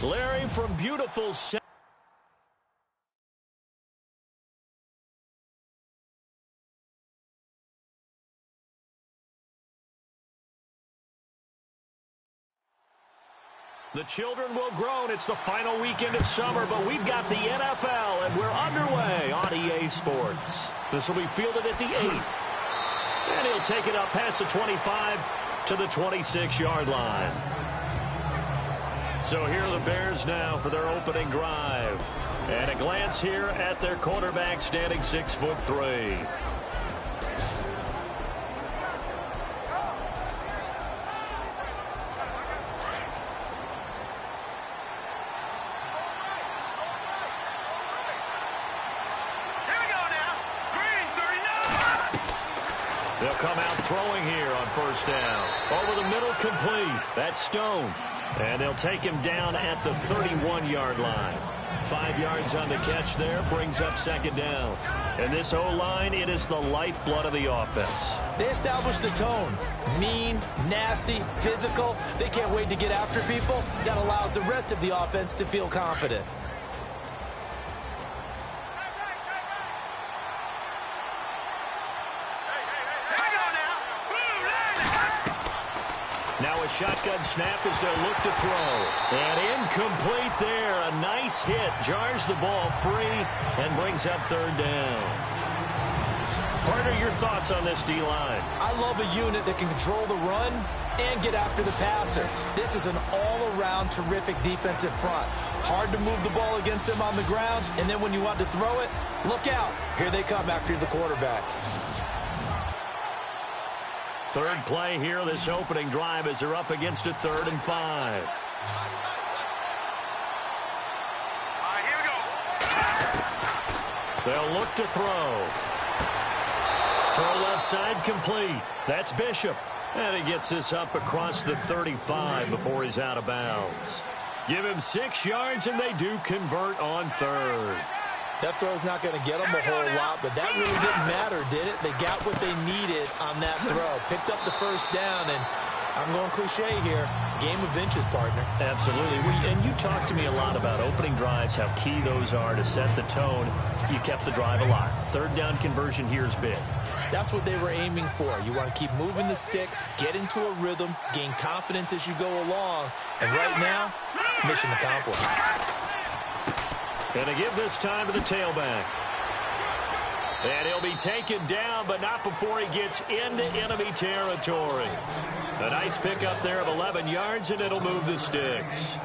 Larry from beautiful The children will groan. It's the final weekend of summer, but we've got the NFL, and we're underway on EA Sports. This will be fielded at the 8. And he'll take it up past the 25 to the 26-yard line. So here are the Bears now for their opening drive. And a glance here at their quarterback, standing 6'3". They'll come out throwing here on first down. Over the middle, complete. That's Stone. And they'll take him down at the 31-yard line. 5 yards on the catch there, brings up second down. And this O-line, it is the lifeblood of the offense. They establish the tone. Mean, nasty, physical. They can't wait to get after people. That allows the rest of the offense to feel confident. Now a shotgun snap as they'll look to throw. And incomplete there. A nice hit. Jars the ball free and brings up third down. Partner, your thoughts on this D-line? I love a unit that can control the run and get after the passer. This is an all-around terrific defensive front. Hard to move the ball against them on the ground, and then when you want to throw it, look out. Here they come after the quarterback. Third play here, this opening drive, as they're up against a 3rd and 5. Here we go. They'll look to throw. Throw left side complete. That's Bishop. And he gets this up across the 35 before he's out of bounds. Give him 6 yards, and they do convert on 3rd. That throw's not going to get them a whole lot, but that really didn't matter, did it? They got what they needed on that throw. Picked up the first down, and I'm going cliche here. Game of inches, partner. Absolutely. And you talked to me a lot about opening drives, how key those are to set the tone. You kept the drive alive. 3rd down conversion here is big. That's what they were aiming for. You want to keep moving the sticks, get into a rhythm, gain confidence as you go along. And right now, mission accomplished. And to give this time to the tailback. And he'll be taken down, but not before he gets into enemy territory. A nice pickup there of 11 yards, and it'll move the sticks.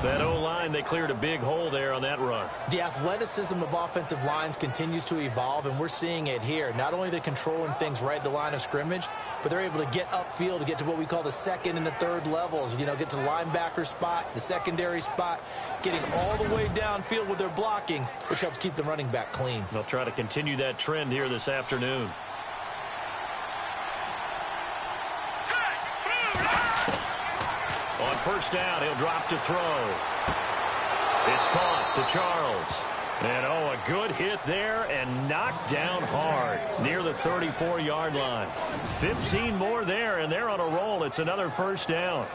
That O-line, they cleared a big hole there on that run. The athleticism of offensive lines continues to evolve, and we're seeing it here. Not only are they controlling things right at the line of scrimmage, but they're able to get upfield to get to what we call the 2nd and the 3rd levels. You know, get to the linebacker spot, the secondary spot, getting all the way downfield with their blocking, which helps keep the running back clean. They'll try to continue that trend here this afternoon. On first down, he'll drop to throw. It's caught to Charles. And, oh, a good hit there and knocked down hard near the 34-yard line. 15 more there, and they're on a roll. It's another first down.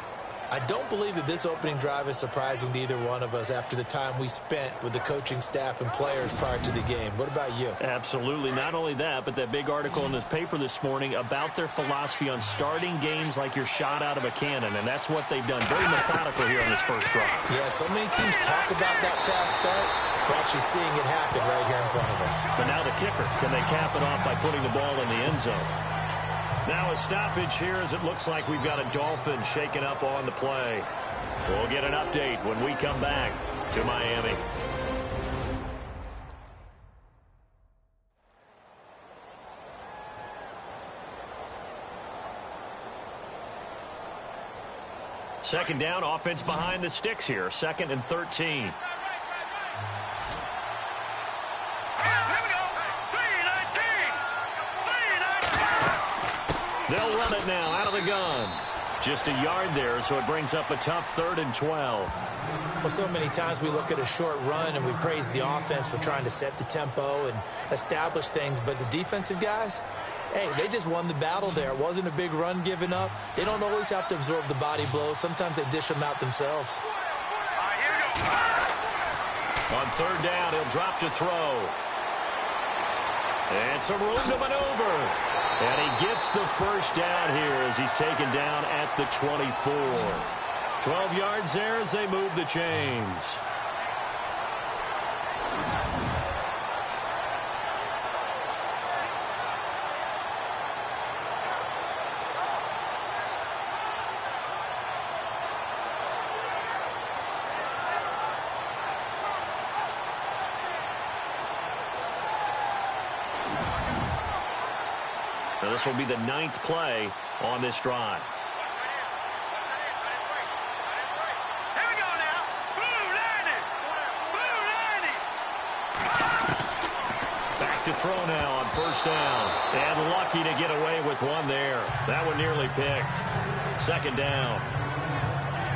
I don't believe that this opening drive is surprising to either one of us after the time we spent with the coaching staff and players prior to the game. What about you? Absolutely. Not only that, but that big article in the paper this morning about their philosophy on starting games like you're shot out of a cannon, and that's what they've done. Very methodical here on this first drive. Yeah, so many teams talk about that fast start. We're actually seeing it happen right here in front of us. But now the kicker. Can they cap it off by putting the ball in the end zone? Now a stoppage here as it looks like we've got a Dolphins shaking up on the play. We'll get an update when we come back to Miami. Second down, offense behind the sticks here. 2nd and 13. They'll run it now out of the gun. Just a yard there, so it brings up a tough 3rd and 12. Well, so many times we look at a short run and we praise the offense for trying to set the tempo and establish things, but the defensive guys, hey, they just won the battle there. It wasn't a big run given up. They don't always have to absorb the body blows. Sometimes they dish them out themselves. Here we go. On third down, he'll drop to throw. And some room to maneuver. And he gets the first down here as he's taken down at the 24. 12 yards there as they move the chains. Now this will be the 9th play on this drive. Here we go now. Back to throw now on first down. And lucky to get away with one there. That one nearly picked. Second down.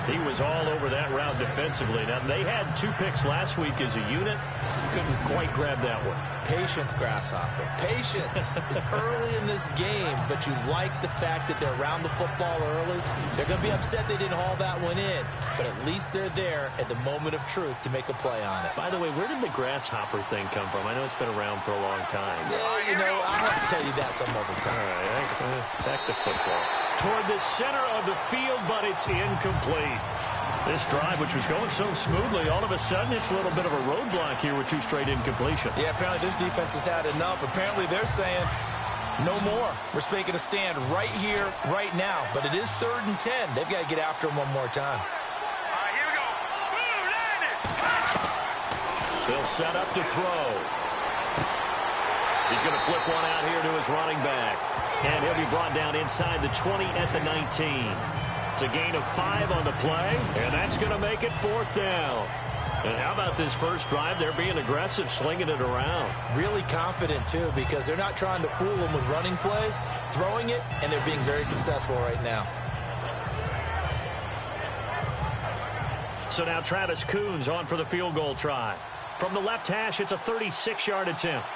He was all over that route defensively. Now, they had 2 picks last week as a unit. Couldn't quite grab that one. Patience, Grasshopper. Patience is early in this game, but you like the fact that they're around the football early. They're going to be upset they didn't haul that one in, but at least they're there at the moment of truth to make a play on it. By the way, where did the grasshopper thing come from? I know it's been around for a long time. Yeah, you know, I'll have to tell you that some other time. All right, back to football. Toward the center of the field, but it's incomplete. This drive, which was going so smoothly, all of a sudden it's a little bit of a roadblock here with 2 straight incompletions. Yeah, apparently this defense has had enough. Apparently they're saying no more. We're making a stand right here, right now. But it is 3rd and 10. They've got to get after him one more time. All right, here we go. They'll set up to throw. He's going to flip one out here to his running back. And he'll be brought down inside the 20 at the 19. It's a gain of 5 on the play, and that's going to make it 4th down. And how about this first drive? They're being aggressive, slinging it around. Really confident, too, because they're not trying to fool them with running plays, throwing it, and they're being very successful right now. So now Travis Coons on for the field goal try. From the left hash, it's a 36-yard attempt.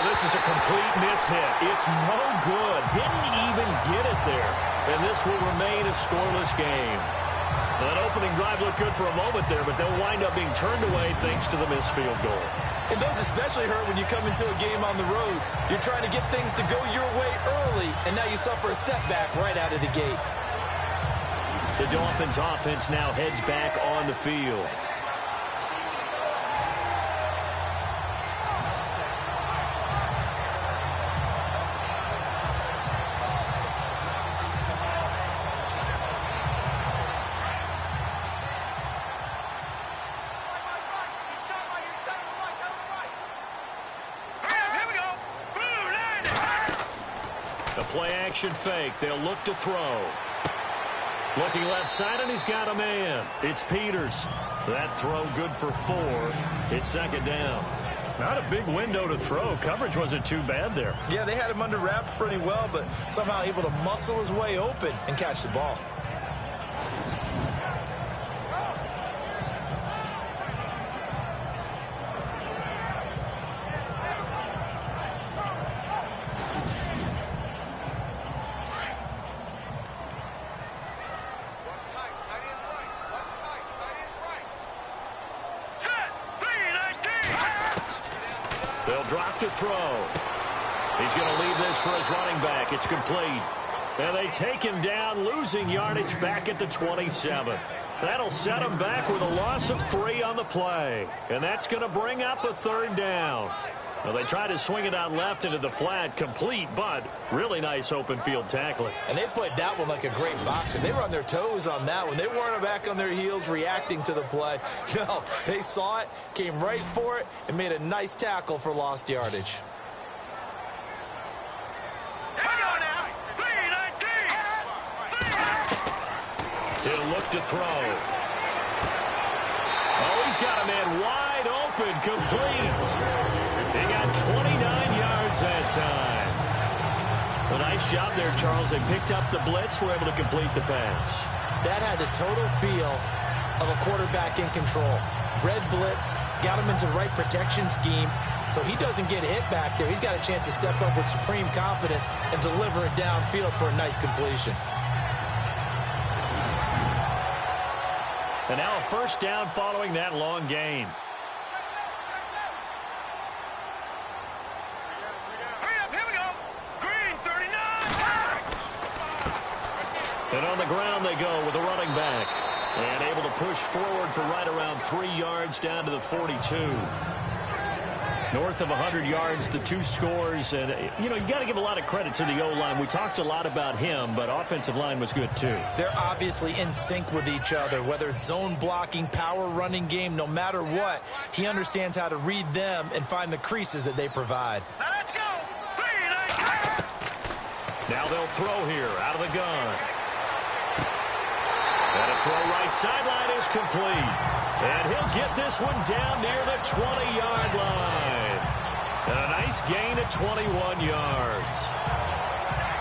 This is a complete mishit. It's no good. Didn't even get it there. And this will remain a scoreless game. That opening drive looked good for a moment there, but they'll wind up being turned away thanks to the missed field goal. It does especially hurt when you come into a game on the road. You're trying to get things to go your way early, and now you suffer a setback right out of the gate. The Dolphins offense now heads back on the field. Play-action fake. They'll look to throw. Looking left side, and he's got a man. It's Peters. That throw good for 4. It's 2nd down. Not a big window to throw. Coverage wasn't too bad there. Yeah, they had him under wraps pretty well, but somehow able to muscle his way open and catch the ball. Drop to throw. He's going to leave this for his running back. It's complete. And they take him down, losing yardage back at the 27. That'll set him back with a loss of 3 on the play. And that's going to bring up a 3rd down. Well, they tried to swing it out left into the flat, complete, but really nice open field tackling. And they played that one like a great boxer. They were on their toes on that one. They weren't back on their heels reacting to the play. No, they saw it, came right for it, and made a nice tackle for lost yardage. He'll look to throw. Oh, he's got a man wide open, complete. They got 29 yards that time. A nice job there, Charles. They picked up the blitz, were able to complete the pass. That had the total feel of a quarterback in control. Red blitz, got him into the right protection scheme, so he doesn't get hit back there. He's got a chance to step up with supreme confidence and deliver it downfield for a nice completion. And now a first down following that long gain. Hurry up, here we go. Green, 39. And on the ground they go with the running back. And able to push forward for right around 3 yards down to the 42. North of 100 yards, the 2 scores. And, you got to give a lot of credit to the O-line. We talked a lot about him, but offensive line was good too. They're obviously in sync with each other, whether it's zone blocking, power running game, no matter what. He understands how to read them and find the creases that they provide. Now let's go. Now they'll throw here out of the gun. And a throw right sideline is complete. And he'll get this one down near the 20-yard line. And a nice gain at 21 yards.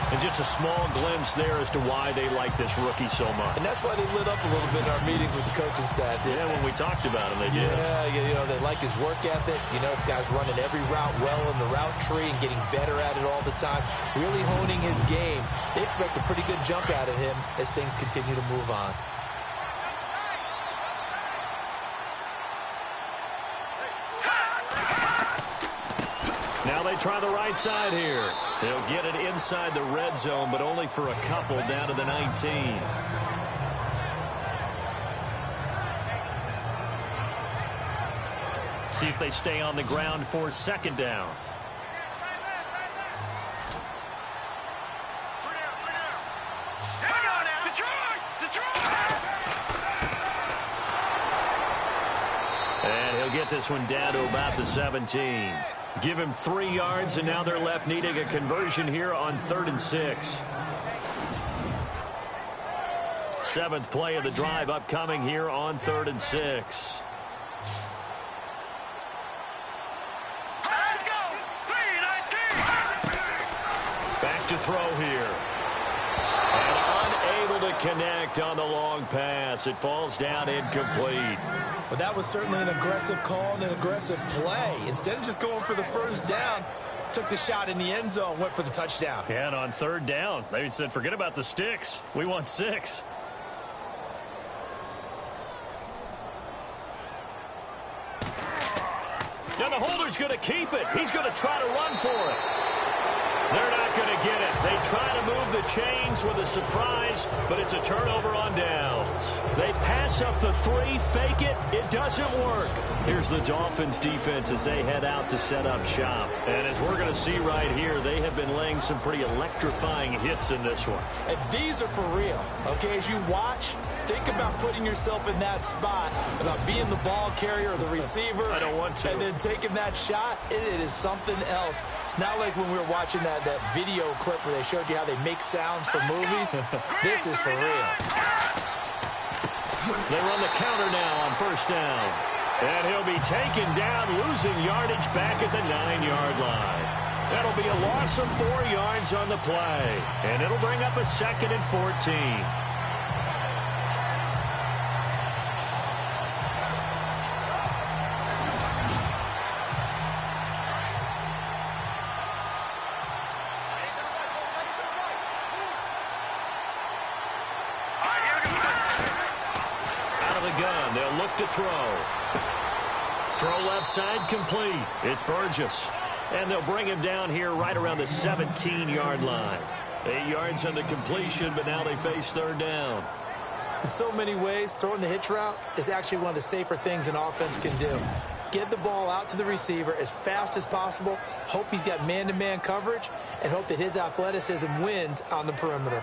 And just a small glimpse there as to why they like this rookie so much. And that's why they lit up a little bit in our meetings with the coaching staff. Yeah, when we talked about him, they did. Yeah, they like his work ethic. This guy's running every route well in the route tree and getting better at it all the time. Really honing his game. They expect a pretty good jump out of him as things continue to move on. Now they try the right side here. They'll get it inside the red zone, but only for a couple down to the 19. See if they stay on the ground for second down. And he'll get this one down to about the 17. Give him 3 yards, and now they're left needing a conversion here on 3rd and 6. 7th play of the drive upcoming here on 3rd and 6. Let's go. 3-19. Back to throw here. And unable to connect on the long pass. It falls down incomplete. But that was certainly an aggressive call and an aggressive play. Instead of just going for the first down, took the shot in the end zone, went for the touchdown. And on 3rd down, they said, forget about the sticks. We want 6. Now the holder's going to keep it. He's going to try to run for it. They're not going to get it. They try to move the chains with a surprise, but it's a turnover on downs. They pass up the 3, fake it. It doesn't work. Here's the Dolphins defense as they head out to set up shop. And as we're going to see right here, they have been laying some pretty electrifying hits in this one. And these are for real. Okay, as you watch, think about putting yourself in that spot, about being the ball carrier or the receiver. I don't want to. And then taking that shot, it is something else. It's not like when we were watching that video clip where they showed you how they make sounds for movies. This is for real. They run the counter now on 1st down. And he'll be taken down, losing yardage back at the 9-yard line. That'll be a loss of 4 yards on the play. And it'll bring up a 2nd and 14. Gun. They'll look to throw. Throw left side complete. It's Burgess. And they'll bring him down here right around the 17-yard line. 8 yards on the completion, but now they face 3rd down. In so many ways, throwing the hitch route is actually one of the safer things an offense can do. Get the ball out to the receiver as fast as possible, hope he's got man-to-man coverage, and hope that his athleticism wins on the perimeter.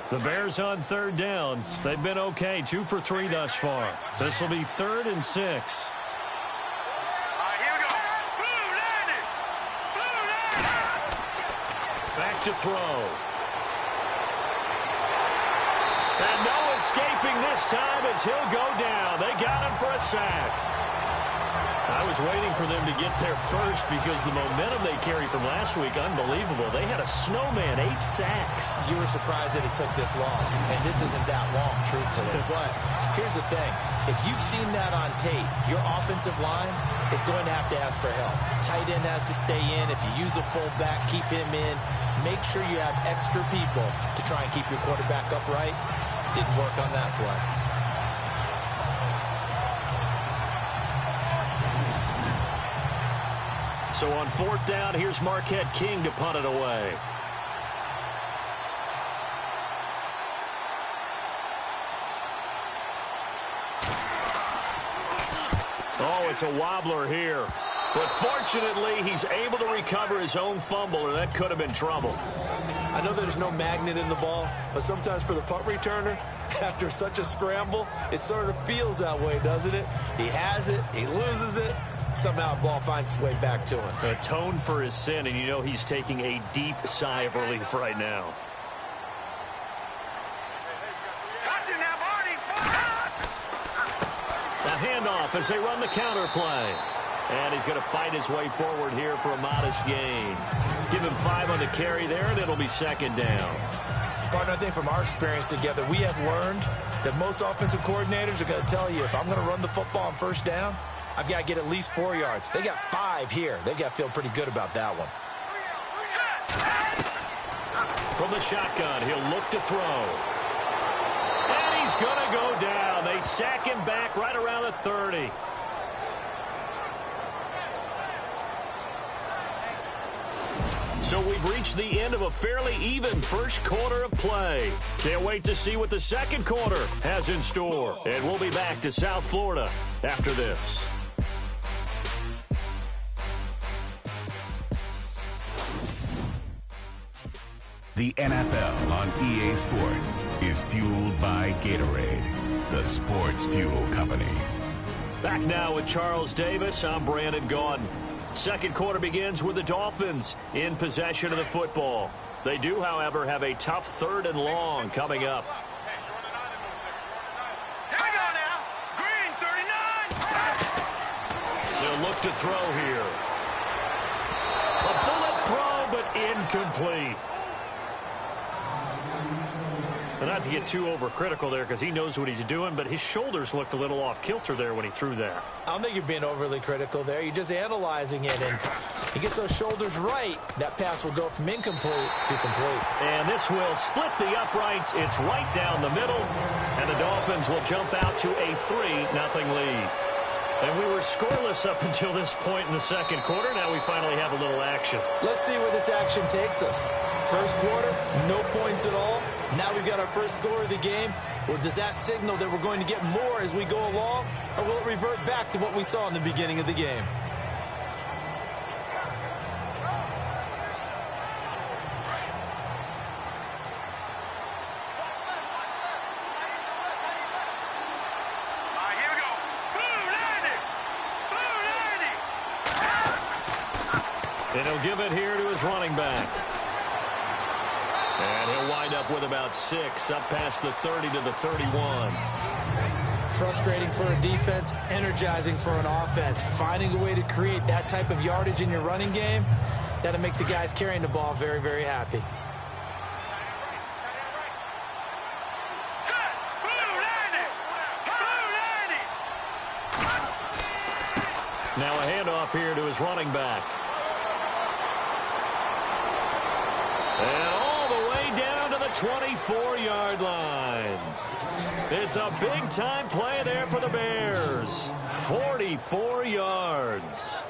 The Bears on 3rd down. They've been okay, 2 for 3 thus far. This will be 3rd and 6. Here we go. Blue landed. Blue landed. Back to throw. And no escaping this time as he'll go down. They got him for a sack. I was waiting for them to get there first because the momentum they carried from last week, unbelievable. They had a snowman, 8 sacks. You were surprised that it took this long, and this isn't that long, truthfully. But here's the thing. If you've seen that on tape, your offensive line is going to have to ask for help. Tight end has to stay in. If you use a fullback, keep him in. make sure you have extra people to try and keep your quarterback upright. Didn't work on that play. So on 4th down, here's Marquette King to punt it away. Oh, it's a wobbler here. But fortunately, he's able to recover his own fumble, or that could have been trouble. I know there's no magnet in the ball, but sometimes for the punt returner, after such a scramble, it sort of feels that way, doesn't it? He has it, he loses it, somehow the ball finds its way back to him. Atone for his sin, and you know he's taking a deep sigh of relief right now. A handoff as they run the counter play. And he's going to fight his way forward here for a modest gain. Give him 5 on the carry there, and it'll be 2nd down. Partner, I think from our experience together, we have learned that most offensive coordinators are going to tell you, if I'm going to run the football on 1st down, I've got to get at least 4 yards. They got 5 here. They've got to feel pretty good about that one. From the shotgun, he'll look to throw. And he's going to go down. They sack him back right around the 30. So we've reached the end of a fairly even first quarter of play. Can't wait to see what the second quarter has in store. And we'll be back to South Florida after this. The NFL on EA Sports is fueled by Gatorade, the sports fuel company. Back now with Charles Davis. I'm Brandon Gaudin. Second quarter begins with the Dolphins in possession of the football. They do, however, have a tough 3rd and long coming up. Here we go now. Green 39. They'll look to throw here. A bullet throw, but incomplete. And not to get too overcritical there because he knows what he's doing, but his shoulders looked a little off kilter there when he threw that. I don't think you're being overly critical there. You're just analyzing it, and he gets those shoulders right. That pass will go from incomplete to complete. And this will split the uprights. It's right down the middle, and the Dolphins will jump out to a 3-0 lead. And we were scoreless up until this point in the second quarter. Now we finally have a little action. Let's see where this action takes us. First quarter, no points at all. Now we've got our first score of the game. Well, does that signal that we're going to get more as we go along, or will it revert back to what we saw in the beginning of the game? Here we go. Blue 90. Blue 90. And he'll give it here to his running back. And he'll wind up with about 6, up past the 30 to the 31. Frustrating for a defense, energizing for an offense. Finding a way to create that type of yardage in your running game, that'll make the guys carrying the ball very, very happy. Set. Blue 90. Blue 90. Now a handoff here to his running back. And all the way down to the 24-yard line. It's a big-time play there for the Bears. 44 yards.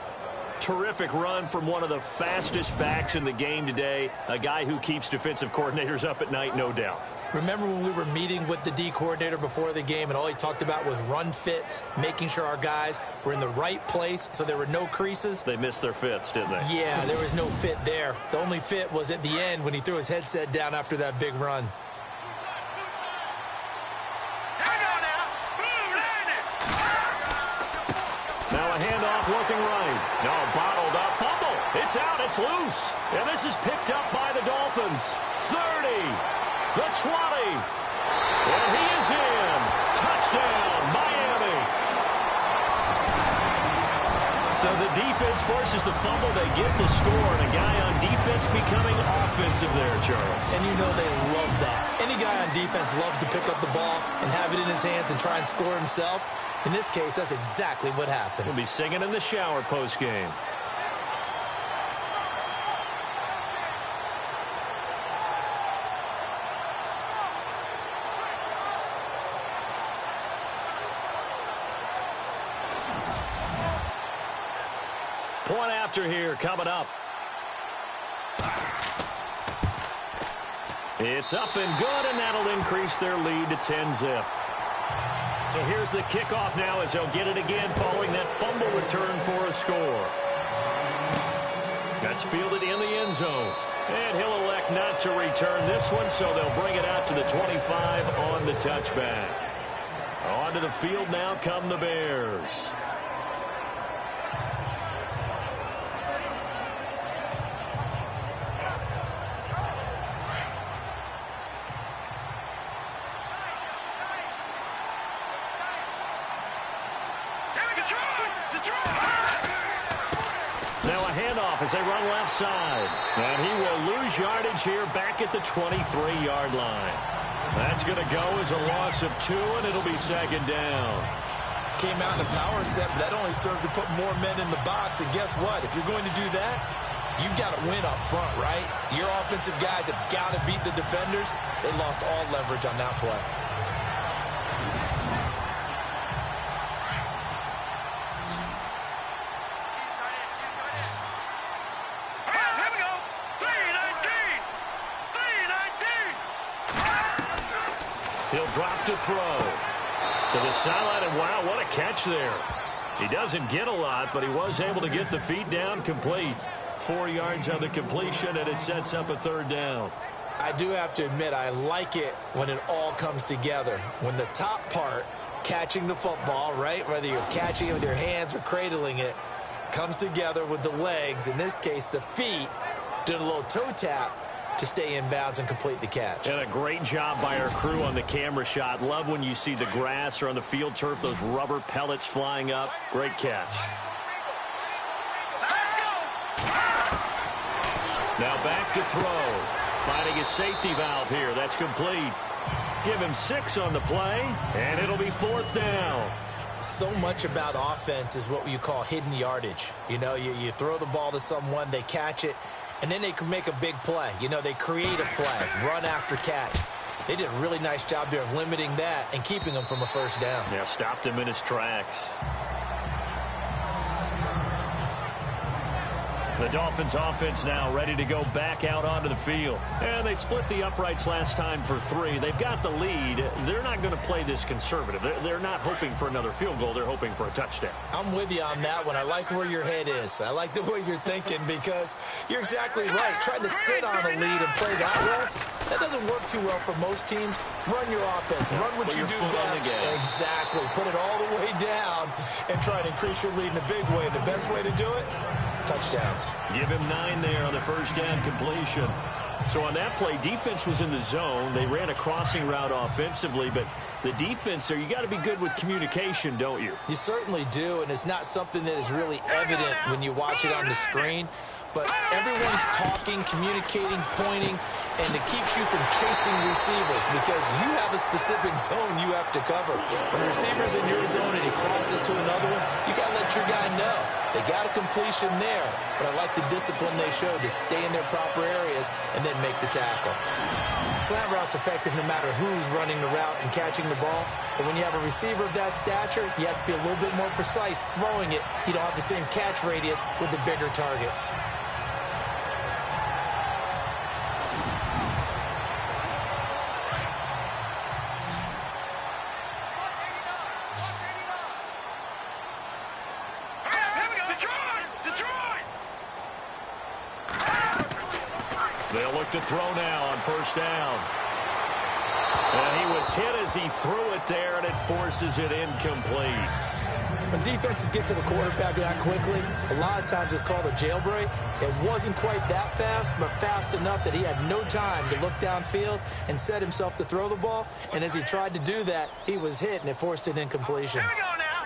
Terrific run from one of the fastest backs in the game today. A guy who keeps defensive coordinators up at night, no doubt. Remember when we were meeting with the D coordinator before the game and all he talked about was run fits, making sure our guys were in the right place so there were no creases? They missed their fits, didn't they? Yeah, there was no fit there. The only fit was at the end when he threw his headset down after that big run. Here we go now. Blue 90. Now a handoff looking right. No, bottled up. Fumble. It's out. It's loose. And this is picked up by the Dolphins. 30. The 20. And he is in. Touchdown, Miami. So the defense forces the fumble. They get the score. And a guy on defense becoming offensive there, Charles. And you know they love that. Any guy on defense loves to pick up the ball and have it in his hands and try and score himself. In this case, that's exactly what happened. We'll be singing in the shower post-game. Point after here coming up. It's up and good, and that'll increase their lead to 10-zip. So here's the kickoff now as they'll get it again following that fumble return for a score. That's fielded in the end zone. And he'll elect not to return this one, so they'll bring it out to the 25 on the touchback. Onto the field now come the Bears. Now a handoff as they run left side. And he will lose yardage here back at the 23-yard line. That's going to go as a loss of 2, and it'll be second down. Came out in a power set, but that only served to put more men in the box. And guess what? If you're going to do that, you've got to win up front, right? Your offensive guys have got to beat the defenders. They lost all leverage on that play. He'll drop to throw to the sideline, and wow, what a catch there. He doesn't get a lot, but he was able to get the feet down complete. 4 yards on the completion, and it sets up a third down. I do have to admit, I like it when it all comes together. When the top part, catching the football, right, whether you're catching it with your hands or cradling it, comes together with the legs, in this case the feet, doing a little toe tap to stay in bounds and complete the catch. And a great job by our crew on the camera shot. Love when you see the grass or on the field turf, those rubber pellets flying up. Great catch. Now back to throw. Finding his safety valve here. That's complete. Give him 6 on the play, and it'll be 4th down. So much about offense is what you call hidden yardage. You know, you throw the ball to someone, they catch it, and then they can make a big play. You know, they create a play, run after catch. They did a really nice job there of limiting that and keeping him from a first down. Yeah, stopped him in his tracks. The Dolphins offense now ready to go back out onto the field. And they split the uprights last time for 3. They've got the lead. They're not going to play this conservative. They're not hoping for another field goal. They're hoping for a touchdown. I'm with you on that one. I like where your head is. I like the way you're thinking because you're exactly right. Trying to sit on a lead and play that way, that doesn't work too well for most teams. Run your offense. Run what you do best. Exactly. Put it all the way down and try to increase your lead in a big way. And the best way to do it, touchdowns. Give him 9 there on the first down completion. So on that play, defense was in the zone. They ran a crossing route offensively, but the defense there, you got to be good with communication, don't you? You certainly do, and it's not something that is really evident when you watch it on the screen. But everyone's talking, communicating, pointing, and it keeps you from chasing receivers because you have a specific zone you have to cover. When the receiver's in your zone and he crosses to another one, you got to let your guy know. They got a completion there, but I like the discipline they showed to stay in their proper areas and then make the tackle. Slant route's effective no matter who's running the route and catching the ball, but when you have a receiver of that stature, you have to be a little bit more precise throwing it. You don't have the same catch radius with the bigger targets. They'll look to throw now on first down. And he was hit as he threw it there, and it forces it incomplete. When defenses get to the quarterback that quickly, a lot of times it's called a jailbreak. It wasn't quite that fast, but fast enough that he had no time to look downfield and set himself to throw the ball. And as he tried to do that, he was hit, and it forced an incompletion. Here we go now.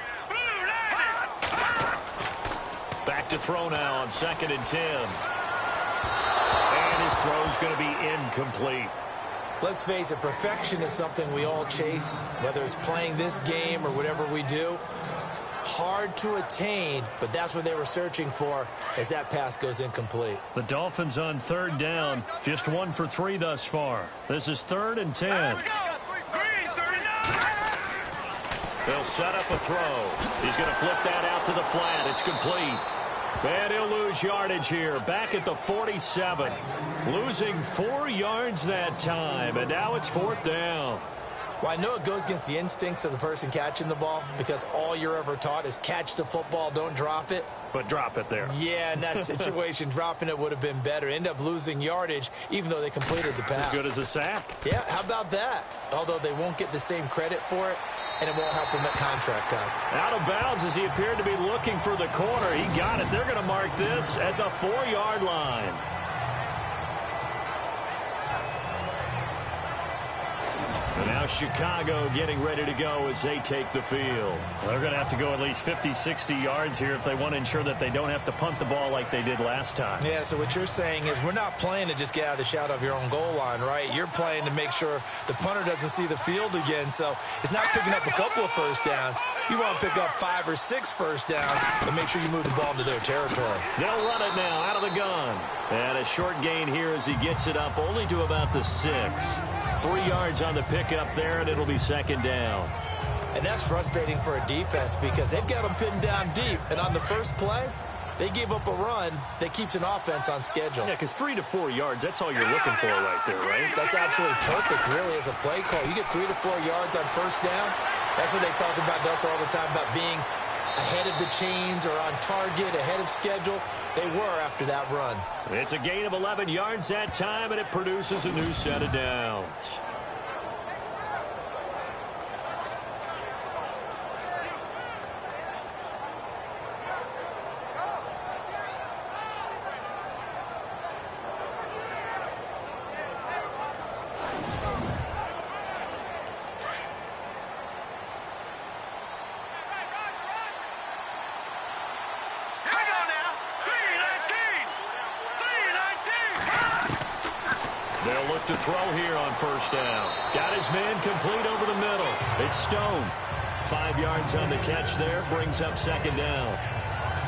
Back to throw now on 2nd and 10. And his throw's going to be incomplete. Let's face it, perfection is something we all chase, whether it's playing this game or whatever we do. Hard to attain, but that's what they were searching for as that pass goes incomplete. The Dolphins on 3rd down, just 1 for 3 thus far. This is 3rd and 10. Let's go. Green 39. They'll set up a throw. He's going to flip that out to the flat. It's complete. And he'll lose yardage here. Back at the 47. Losing 4 yards that time. And now it's 4th down. Well, I know it goes against the instincts of the person catching the ball because all you're ever taught is catch the football, don't drop it. But drop it there. Yeah, in that situation, dropping it would have been better. End up losing yardage, even though they completed the pass. As good as a sack. Yeah, how about that? Although they won't get the same credit for it, and it won't help them at contract time. Out of bounds as he appeared to be looking for the corner. He got it. They're going to mark this at the 4-yard line. And now Chicago getting ready to go as they take the field. They're going to have to go at least 50, 60 yards here if they want to ensure that they don't have to punt the ball like they did last time. Yeah, so what you're saying is we're not playing to just get out of the shadow of your own goal line, right? You're playing to make sure the punter doesn't see the field again. So it's not picking up a couple of first downs. You want to pick up 5 or 6 first downs and make sure you move the ball into their territory. They'll run it now out of the gun. And a short gain here as he gets it up only to about the 6. 3 yards on the pickup there, and it'll be 2nd down. And that's frustrating for a defense because they've got them pinned down deep. And on the first play, they gave up a run that keeps an offense on schedule. Yeah, because 3 to 4 yards, that's all you're looking for right there, right? That's absolutely perfect, really, as a play call. You get 3 to 4 yards on first down. That's what they talk about us all the time, about being ahead of the chains or on target, ahead of schedule. They were after that run. It's a gain of 11 yards that time, and it produces a new set of downs. They'll look to throw here on first down. Got his man complete over the middle. It's Stone. 5 yards on the catch there. Brings up 2nd down.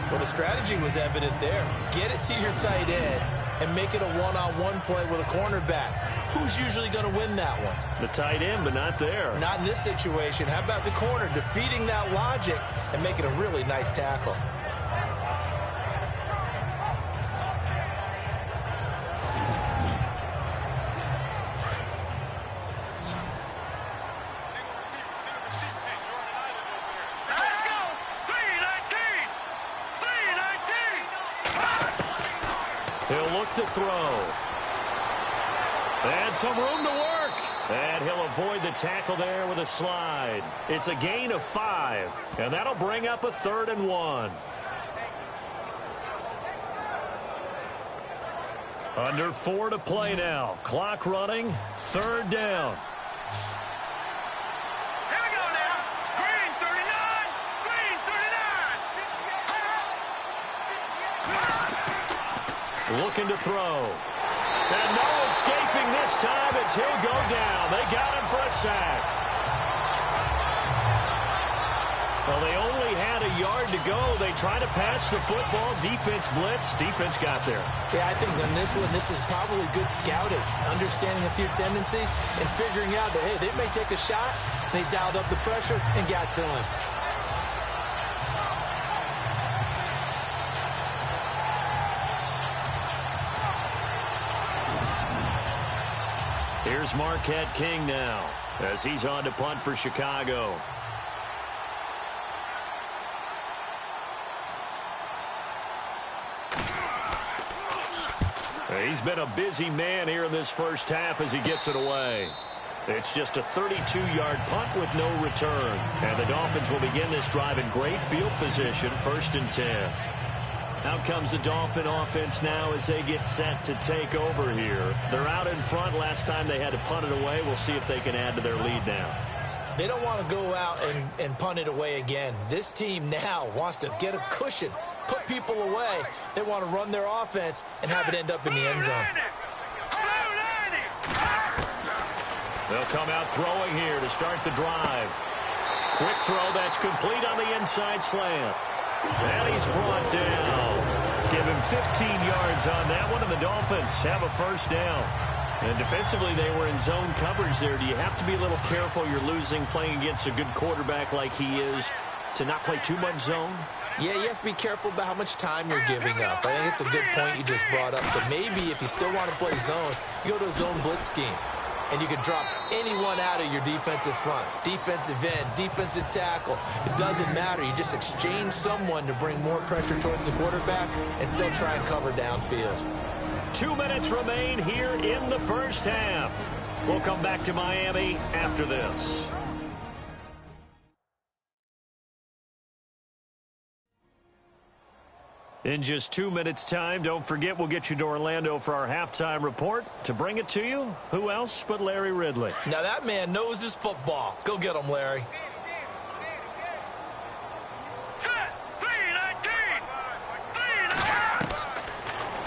Well, the strategy was evident there. Get it to your tight end and make it a one-on-one play with a cornerback. Who's usually going to win that one? The tight end, but not there. Not in this situation. How about the corner defeating that logic and making a really nice tackle? He'll look to throw. And some room to work. And he'll avoid the tackle there with a slide. It's a gain of 5. And that'll bring up a 3rd and 1. Under 4 to play now. Clock running. 3rd down. Here we go now. Green 39. Green 39. Looking to throw. And no escaping this time as he'll go down. They got him for a sack. Well, they only had a yard to go. They tried to pass the football. Defense blitz. Defense got there. Yeah, I think on this one, this is probably good scouting, understanding a few tendencies and figuring out that, hey, they may take a shot. They dialed up the pressure and got to him. Here's Marquette King now as he's on to punt for Chicago. He's been a busy man here in this first half as he gets it away. It's just a 32-yard punt with no return. And the Dolphins will begin this drive in great field position, 1st and 10. Out comes the Dolphin offense now as they get set to take over here. They're out in front. Last time they had to punt it away. We'll see if they can add to their lead now. They don't want to go out and punt it away again. This team now wants to get a cushion, put people away. They want to run their offense and have it end up in the end zone. They'll come out throwing here to start the drive. Quick throw that's complete on the inside slant. And he's brought down. Give him 15 yards on that one, and the Dolphins have a first down. And defensively, they were in zone coverage there. Do you have to be a little careful? You're losing playing against a good quarterback like he is to not play too much zone? Yeah, you have to be careful about how much time you're giving up. I think it's a good point you just brought up. So maybe if you still want to play zone, you go to a zone blitz scheme. And you can drop anyone out of your defensive front. Defensive end, defensive tackle. It doesn't matter. You just exchange someone to bring more pressure towards the quarterback and still try and cover downfield. 2 minutes remain here in the first half. We'll come back to Miami after this. In just 2 minutes' time, don't forget we'll get you to Orlando for our halftime report. To bring it to you, who else but Larry Ridley? Now that man knows his football. Go get him, Larry.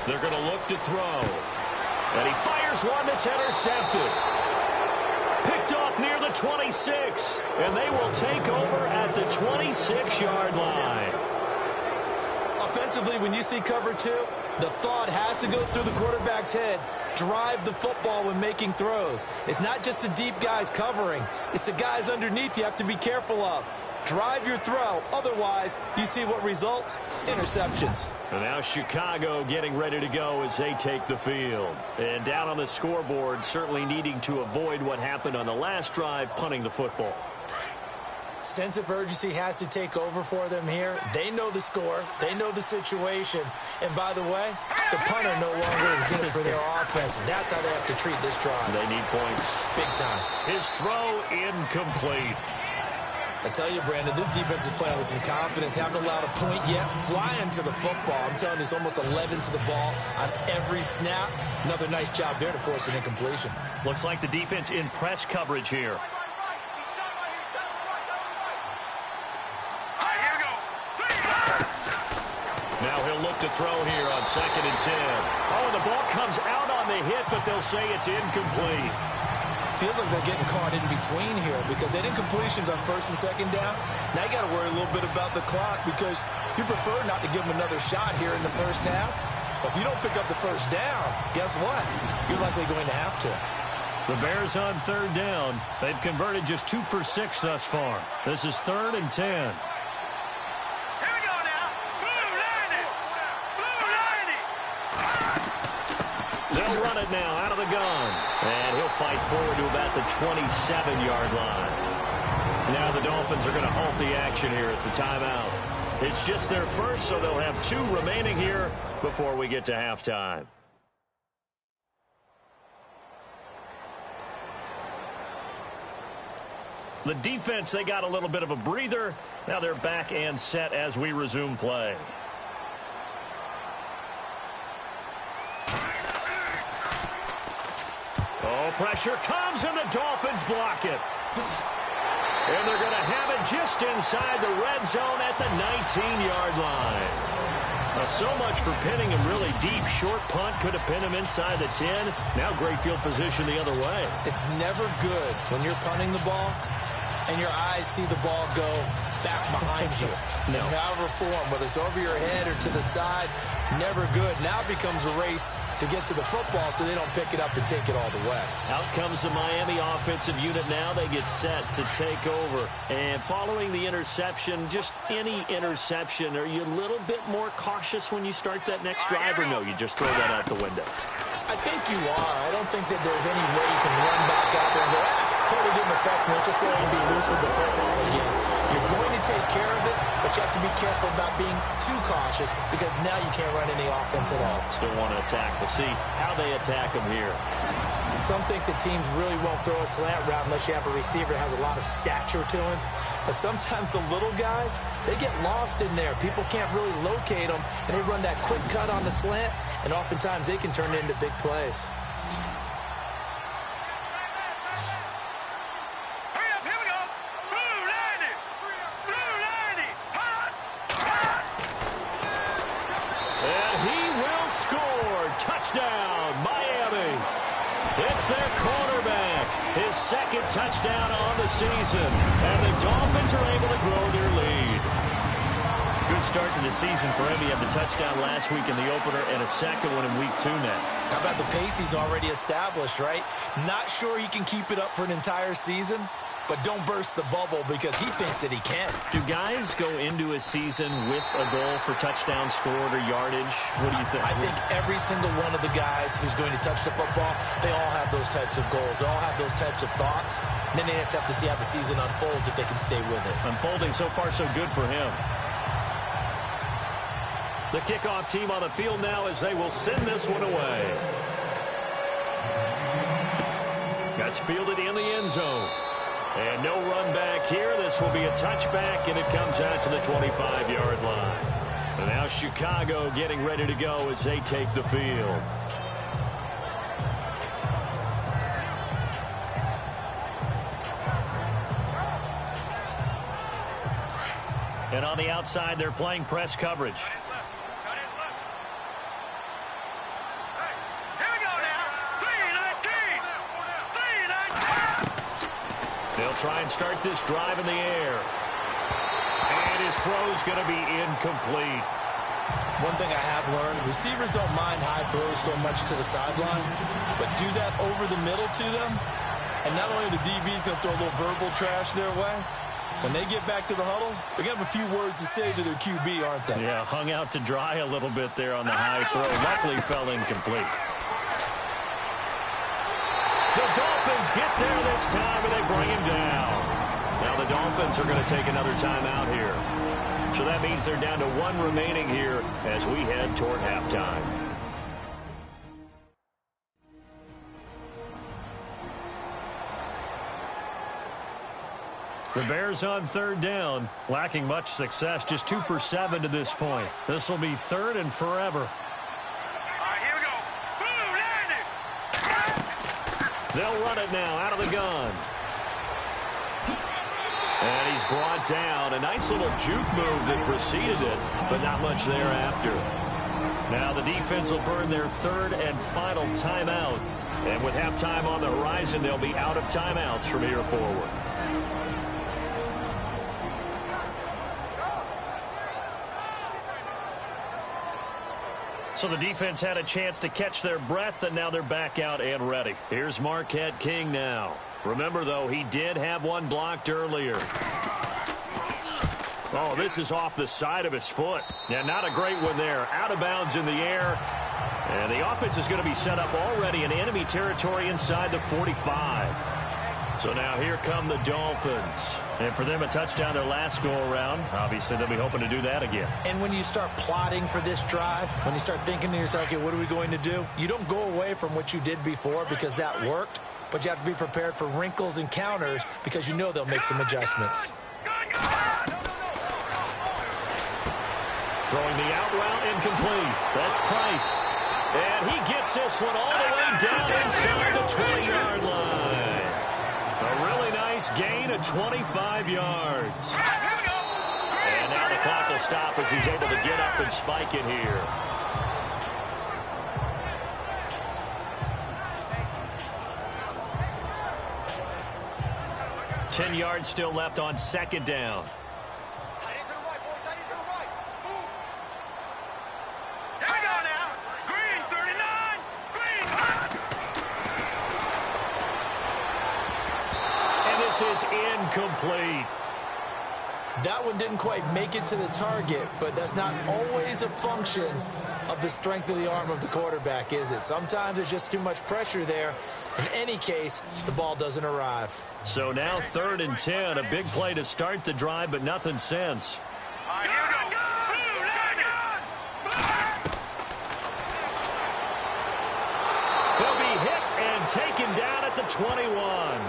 They're going to look to throw. And he fires one that's intercepted. Picked off near the 26. And they will take over at the 26-yard line. Offensively, when you see cover two, the thought has to go through the quarterback's head. Drive the football when making throws. It's not just the deep guys covering. It's the guys underneath you have to be careful of. Drive your throw. Otherwise, you see what results? Interceptions. And now Chicago getting ready to go as they take the field. And down on the scoreboard, certainly needing to avoid what happened on the last drive, punting the football. Sense of urgency has to take over for them here. They know the score. They know the situation. And by the way, the punter no longer exists for their offense. And that's how they have to treat this drive. They need points. Big time. His throw incomplete. I tell you, Brandon, this defense is playing with some confidence. Haven't allowed a point yet. Flying to the football. I'm telling you, it's almost 11 to the ball on every snap. Another nice job there to force an incompletion. Looks like the defense in press coverage here. Now he'll look to throw here on 2nd and 10. Oh, and the ball comes out on the hit, but they'll say it's incomplete. Feels like they're getting caught in between here because they did incompletions on 1st and 2nd down. Now you got to worry a little bit about the clock because you prefer not to give them another shot here in the first half. But if you don't pick up the first down, guess what? You're likely going to have to. The Bears on 3rd down. They've converted just 2 for 6 thus far. This is 3rd and 10. They'll run it now out of the gun. And he'll fight forward to about the 27-yard line. Now the Dolphins are going to halt the action here. It's a timeout. It's just their first, so they'll have 2 remaining here before we get to halftime. The defense, they got a little bit of a breather. Now they're back and set as we resume play. Oh, pressure comes, and the Dolphins block it. And they're going to have it just inside the red zone at the 19-yard line. So much for pinning him really deep. Short punt could have pinned him inside the 10. Now great field position the other way. It's never good when you're punting the ball and your eyes see the ball go back behind you. No. However form, whether it's over your head or to the side, never good. Now it becomes a race to get to the football so they don't pick it up and take it all the way. Out comes the Miami offensive unit now. They get set to take over. And following the interception, just any interception, are you a little bit more cautious when you start that next drive, or no, you just throw that out the window? I think you are. I don't think that there's any way you can run back out there and go, totally didn't affect me. Let's just go ahead and be loose with the football again. You're going to take care of it, but you have to be careful about being too cautious because now you can't run any offense at all. Still want to attack. We'll see how they attack them here. Some think the teams really won't throw a slant route unless you have a receiver that has a lot of stature to him. But sometimes the little guys, they get lost in there. People can't really locate them, and they run that quick cut on the slant, and oftentimes they can turn it into big plays. It's their quarterback, his 2nd touchdown on the season, and the Dolphins are able to grow their lead. Good start to the season for him. He had the touchdown last week in the opener and a second one in week 2 now. How about the pace he's already established, right? Not sure he can keep it up for an entire season, but don't burst the bubble because he thinks that he can. Do guys go into a season with a goal for touchdown scored or yardage? What do you think? I think every single one of the guys who's going to touch the football, they all have those types of goals. They all have those types of thoughts. And then they just have to see how the season unfolds if they can stay with it. Unfolding so far so good for him. The kickoff team on the field now as they will send this one away. That's fielded in the end zone. And no run back here. This will be a touchback, and it comes out to the 25-yard line. And now Chicago getting ready to go as they take the field. And on the outside, they're playing press coverage. They'll try and start this drive in the air. And his throw's going to be incomplete. One thing I have learned, receivers don't mind high throws so much to the sideline, but do that over the middle to them, and not only the DB's going to throw a little verbal trash their way, when they get back to the huddle, they're going to have a few words to say to their QB, aren't they? Yeah, hung out to dry a little bit there on the high throw. Luckily fell incomplete. The Dolphins get there this time, and they bring him down. Now the Dolphins are going to take another timeout here. So that means they're down to one remaining here as we head toward halftime. The Bears on third down, lacking much success, just 2 for 7 to this point. This will be third and forever. They'll run it now out of the gun. And he's brought down. A nice little juke move that preceded it, but not much thereafter. Now the defense will burn their third and final timeout. And with halftime on the horizon, they'll be out of timeouts from here forward. So the defense had a chance to catch their breath, and now they're back out and ready. Here's Marquette King now. Remember, though, he did have one blocked earlier. Oh, this is off the side of his foot. Yeah, not a great one there. Out of bounds in the air. And the offense is going to be set up already in enemy territory inside the 45. So now here come the Dolphins. And for them, a touchdown their last go-around. Obviously, they'll be hoping to do that again. And when you start plotting for this drive, when you start thinking to yourself, okay, what are we going to do? You don't go away from what you did before because that worked, but you have to be prepared for wrinkles and counters because you know they'll make some adjustments. Throwing the out route incomplete. That's Price. And he gets this one all the way down inside the 20-yard line. A really nice gain of 25 yards. And now the clock will stop as he's able to get up and spike it here. Ten yards still left on second down. Is incomplete. That one didn't quite make it to the target, but that's not always a function of the strength of the arm of the quarterback, is it? Sometimes there's just too much pressure there. In any case, the ball doesn't arrive. So now 3rd and 10, a big play to start the drive, but nothing since. He'll be hit and taken down at the 21.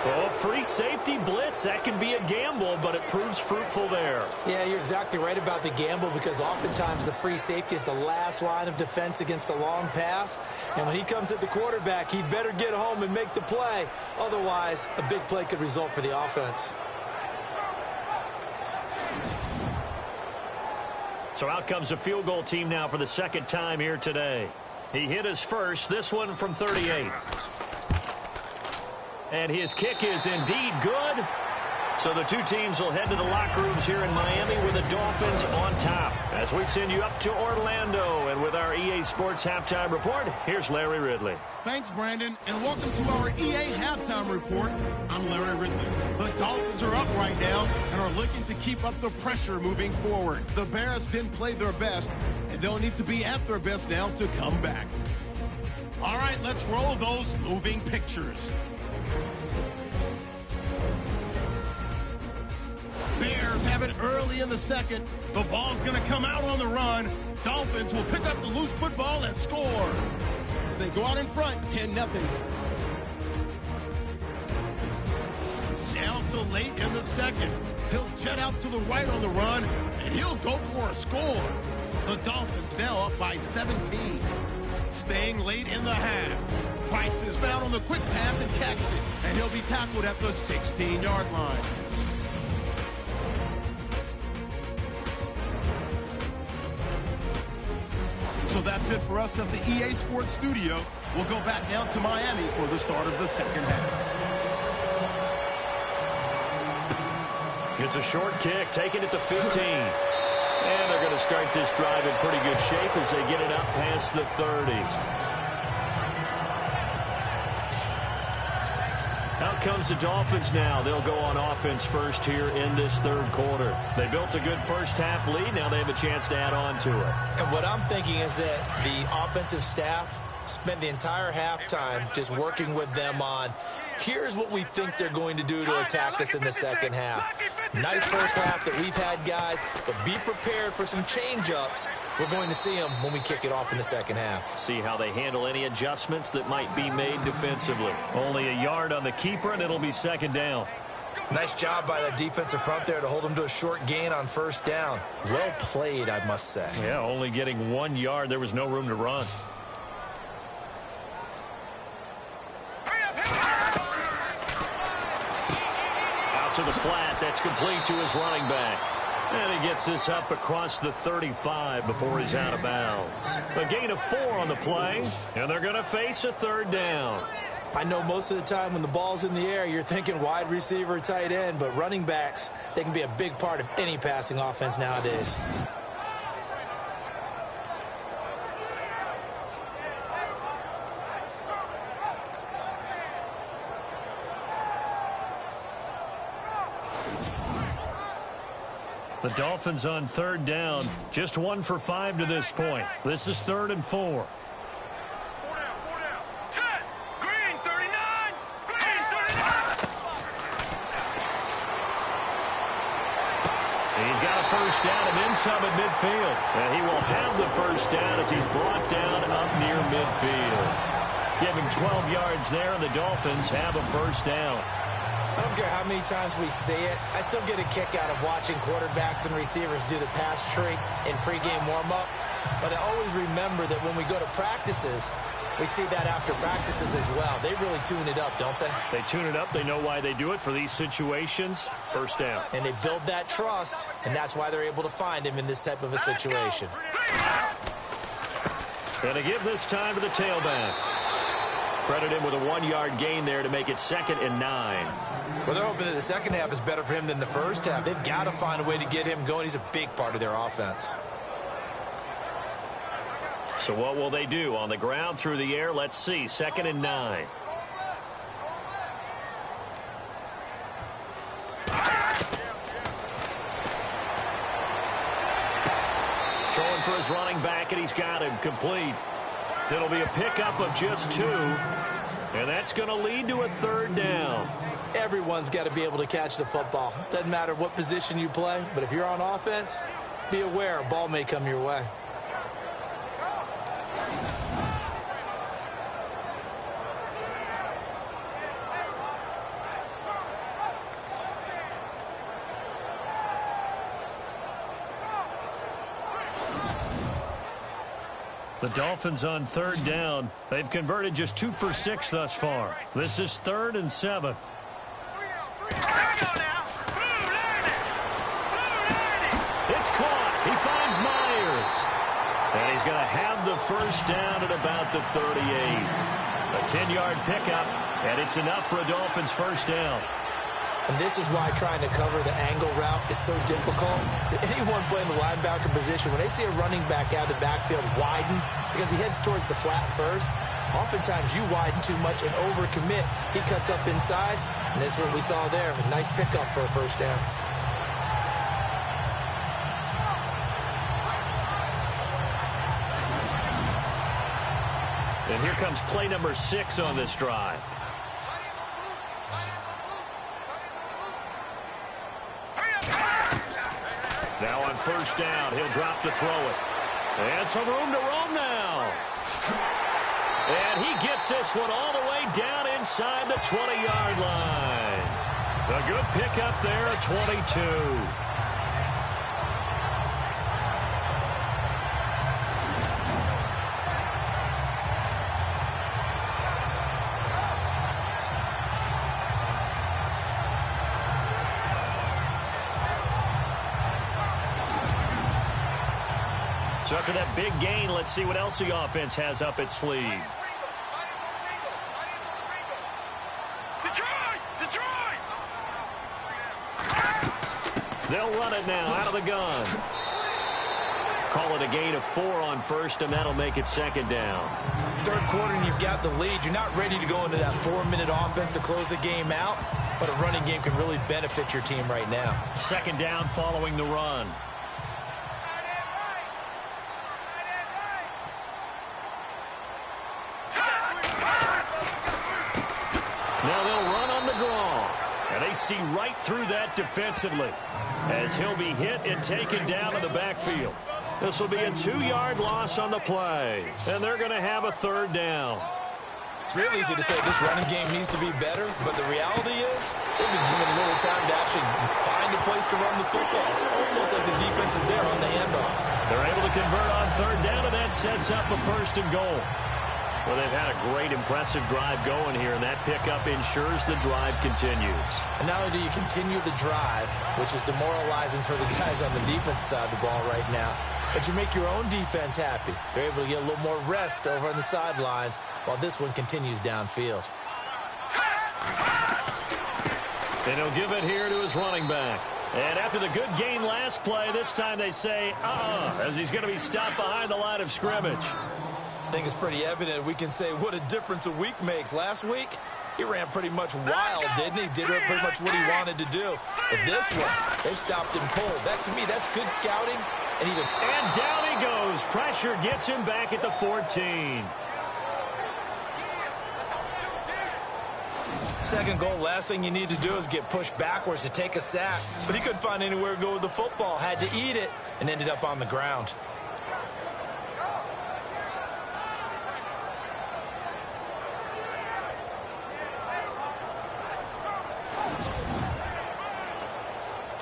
Oh, free safety blitz. That can be a gamble, but it proves fruitful there. Yeah, you're exactly right about the gamble because oftentimes the free safety is the last line of defense against a long pass. And when he comes at the quarterback, he better get home and make the play. Otherwise, a big play could result for the offense. So out comes a field goal team now for the second time here today. He hit his first, this one from 38. And his kick is indeed good. So the two teams will head to the locker rooms here in Miami with the Dolphins on top. As we send you up to Orlando, and with our EA Sports Halftime Report, here's Larry Ridley. Thanks, Brandon, and welcome to our EA Halftime Report. I'm Larry Ridley. The Dolphins are up right now and are looking to keep up the pressure moving forward. The Bears didn't play their best, and they'll need to be at their best now to come back. All right, let's roll those moving pictures. Bears have it early in the second. The ball's going to come out on the run. Dolphins will pick up the loose football and score. As they go out in front, 10-0. Down to late in the second. He'll jet out to the right on the run, and he'll go for a score. The Dolphins now up by 17. Staying late in the half. Price is found on the quick pass and catched it, and he'll be tackled at the 16-yard line. So that's it for us at the EA Sports Studio. We'll go back now to Miami for the start of the second half. It's a short kick, taking it to 15. And they're going to start this drive in pretty good shape as they get it up past the 30. Out comes the Dolphins now. They'll go on offense first here in this third quarter. They built a good first half lead. Now they have a chance to add on to it. And what I'm thinking is that the offensive staff spent the entire halftime just working with them on, here's what we think they're going to do to attack us in the second half. Nice first half that we've had, guys, but be prepared for some change-ups. We're going to see them when we kick it off in the second half. See how they handle any adjustments that might be made defensively. Only a yard on the keeper, and it'll be second down. Nice job by that defensive front there to hold them to a short gain on first down. Well played, I must say. Yeah, only getting 1 yard. There was no room to run. To the flat, that's complete to his running back. And he gets this up across the 35 before he's out of bounds. A gain of 4 on the play, and they're going to face a third down. I know most of the time when the ball's in the air, you're thinking wide receiver, tight end, but running backs, they can be a big part of any passing offense nowadays. The Dolphins on third down, just 1 for 5 to this point. This is 3rd and 4. 4 down. Set. Green 39. Green 39. He's got a first down and then some at midfield. And he will have the first down as he's brought down up near midfield. Give him 12 yards there, and the Dolphins have a first down. I don't care how many times we say it, I still get a kick out of watching quarterbacks and receivers do the pass tree in pregame warm-up. But I always remember that when we go to practices, we see that after practices as well. They really tune it up, don't they? They tune it up. They know why they do it for these situations. First down. And they build that trust, and that's why they're able to find him in this type of a situation. And to give this time to the tailback. Credit him with a 1-yard gain there to make it 2nd and 9. Well, they're hoping that the second half is better for him than the first half. They've got to find a way to get him going. He's a big part of their offense. So what will they do? On the ground, through the air? Let's see. 2nd and 9. Throwing for his running back, and he's got him complete. It'll be a pickup of just 2, and that's going to lead to a third down. Everyone's got to be able to catch the football. Doesn't matter what position you play, but if you're on offense, be aware a ball may come your way. The Dolphins on third down. They've converted just 2 for 6 thus far. This is 3rd and 7. It's caught. He finds Myers. And he's going to have the first down at about the 38. A 10-yard pickup, and it's enough for a Dolphins first down. And this is why trying to cover the angle route is so difficult. Anyone playing the linebacker position, when they see a running back out of the backfield widen, because he heads towards the flat first, oftentimes you widen too much and overcommit. He cuts up inside, and this is what we saw there. A nice pickup for a first down. And here comes play number 6 on this drive. Now on first down, he'll drop to throw it. And some room to roam now. And he gets this one all the way down inside the 20-yard line. A good pickup there at 22. So after that big gain, let's see what else the offense has up its sleeve. Detroit! They'll run it now out of the gun. Call it a gain of 4 on first, and that'll make it second down. Third quarter, and you've got the lead. You're not ready to go into that 4-minute offense to close the game out, but a running game can really benefit your team right now. Second down following the run. Now they'll run on the draw. And they see right through that defensively as he'll be hit and taken down to the backfield. This will be a 2-yard loss on the play. And they're going to have a third down. It's real easy to say this running game needs to be better, but the reality is they've been given a little time to actually find a place to run the football. It's almost like the defense is there on the handoff. They're able to convert on third down, and that sets up a first and goal. Well, they've had a great, impressive drive going here, and that pickup ensures the drive continues. And not only do you continue the drive, which is demoralizing for the guys on the defensive side of the ball right now, but you make your own defense happy. They're able to get a little more rest over on the sidelines while this one continues downfield. And he'll give it here to his running back. And after the good gain last play, this time they say, as he's going to be stopped behind the line of scrimmage. I think it's pretty evident. We can say what a difference a week makes. Last week, he ran pretty much wild, didn't he? Did pretty much what he wanted to do. But this one, they stopped him cold. That, to me, that's good scouting. And down he goes. Pressure gets him back at the 14. Second goal, last thing you need to do is get pushed backwards to take a sack. But he couldn't find anywhere to go with the football. Had to eat it and ended up on the ground.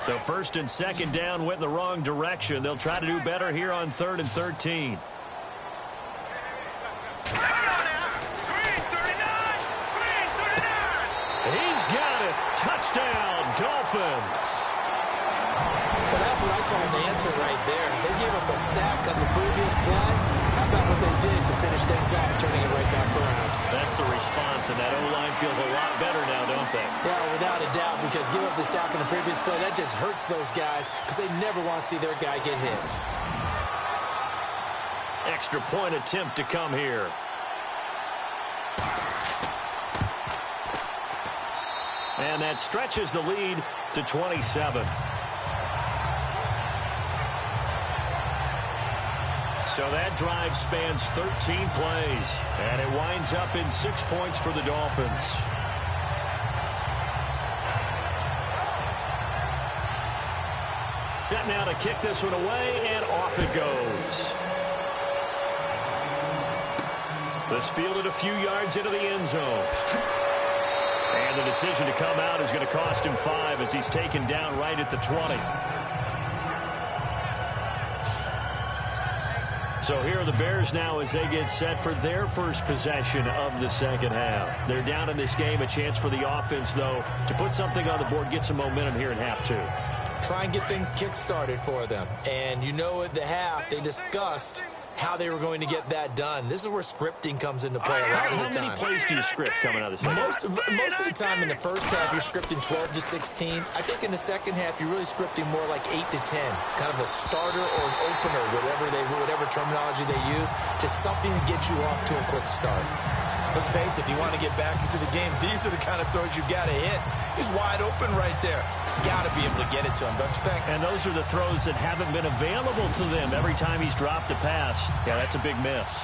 So first and second down went in the wrong direction. They'll try to do better here on 3rd and 13. He's got it. Touchdown, Dolphins. Well, that's what I call an answer right there. They gave up a sack on the previous play. How about what they did to finish things off, turning it right back around? That's the response, and that O-line feels a lot better now, don't they? Yeah, without a doubt, because give up the sack on the previous play, that just hurts those guys because they never want to see their guy get hit. Extra point attempt to come here. And that stretches the lead to 27. So that drive spans 13 plays, and it winds up in 6 points for the Dolphins. Set now to kick this one away, and off it goes. This fielded a few yards into the end zone. And the decision to come out is going to cost him 5 as he's taken down right at the 20. So here are the Bears now as they get set for their first possession of the second half. They're down in this game. A chance for the offense, though, to put something on the board, get some momentum here in half 2. Try and get things kick-started for them. And you know at the half, they discussed how they were going to get that done. This is where scripting comes into play a lot of the time. How many plays do you script coming out of the second? Most of the time in the first half, you're scripting 12 to 16. I think in the second half, you're really scripting more like 8 to 10. Kind of a starter or an opener, whatever terminology they use. Just something to get you off to a quick start. Let's face it, if you want to get back into the game, these are the kind of throws you got to hit. He's wide open right there. Got to be able to get it to him, don't you think? And those are the throws that haven't been available to them every time he's dropped a pass. Yeah, that's a big miss.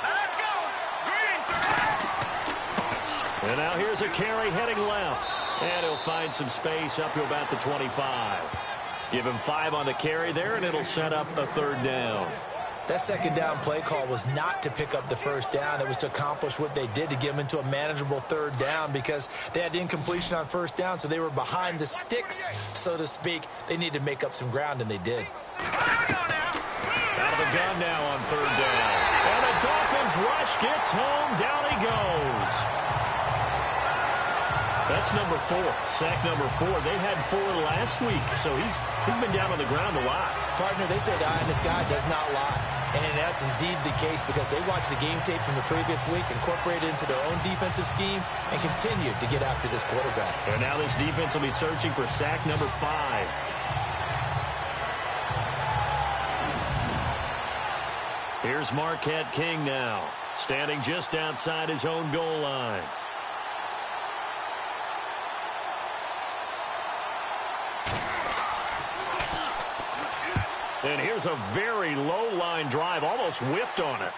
Let's go. Green. And now here's a carry heading left. And he'll find some space up to about the 25. Give him 5 on the carry there, and it'll set up a third down. That second down play call was not to pick up the first down. It was to accomplish what they did, to get them into a manageable third down, because they had incompletion on first down, so they were behind the sticks, so to speak. They needed to make up some ground, and they did. Out of the gun now on third down. And the Dolphins rush gets home. Down he goes. That's number 4. Sack number 4. They had 4 last week, so he's been down on the ground a lot. Partner, they say the eye in the sky does not lie. And that's indeed the case, because they watched the game tape from the previous week, incorporated it into their own defensive scheme, and continued to get after this quarterback. And now this defense will be searching for sack number 5. Here's Marquette King now, standing just outside his own goal line. And here's a very low-line drive, almost whiffed on it.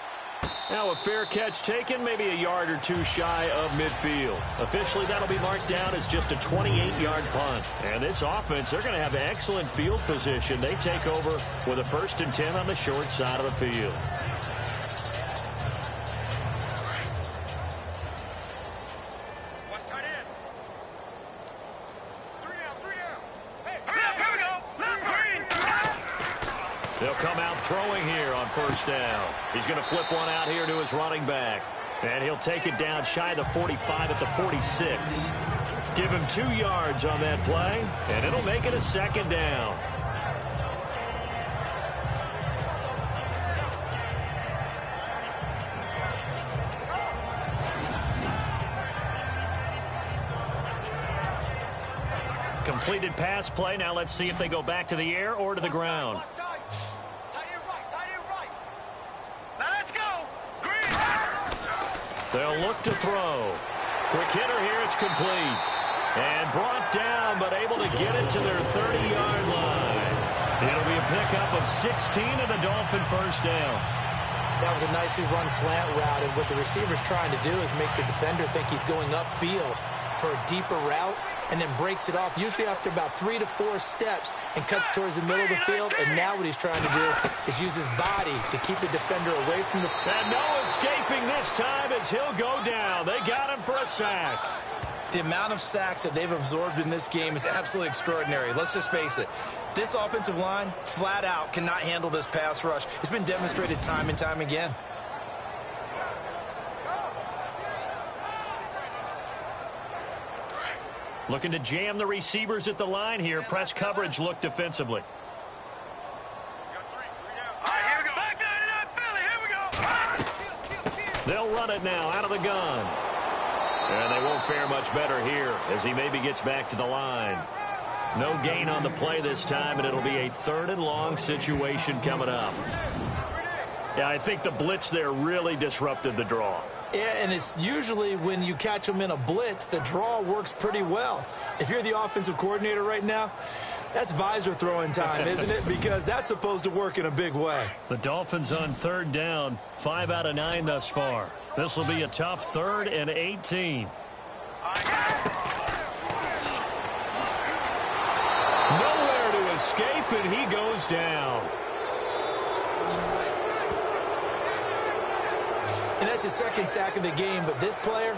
Now a fair catch taken, maybe a yard or 2 shy of midfield. Officially, that'll be marked down as just a 28-yard punt. And this offense, they're going to have excellent field position. They take over with a 1st and 10 on the short side of the field. They'll come out throwing here on first down. He's going to flip one out here to his running back. And he'll take it down shy of the 45 at the 46. Give him 2 yards on that play, and it'll make it a 2nd down. Completed pass play. Now let's see if they go back to the air or to the ground. They'll look to throw. Quick hitter here. It's complete. And brought down, but able to get it to their 30-yard line. It'll be a pickup of 16 and a Dolphin 1st down. That was a nicely run slant route, and what the receiver's trying to do is make the defender think he's going upfield for a deeper route, and then breaks it off, usually after about 3 to 4 steps, and cuts towards the middle of the field. And now what he's trying to do is use his body to keep the defender away from the... And no escaping this time as he'll go down. They got him for a sack. The amount of sacks that they've absorbed in this game is absolutely extraordinary. Let's just face it. This offensive line, flat out, cannot handle this pass rush. It's been demonstrated time and time again. Looking to jam the receivers at the line here. Press coverage look defensively. They'll run it now out of the gun. And they won't fare much better here as he maybe gets back to the line. No gain on the play this time, and it'll be a 3rd and long situation coming up. Yeah, I think the blitz there really disrupted the draw. Yeah, and it's usually when you catch them in a blitz, the draw works pretty well. If you're the offensive coordinator right now, that's visor throwing time, isn't it? Because that's supposed to work in a big way. The Dolphins on 3rd down, 5 out of 9 thus far. This will be a tough 3rd and 18. Nowhere to escape, and he goes down. And that's his 2nd sack of the game, but this player,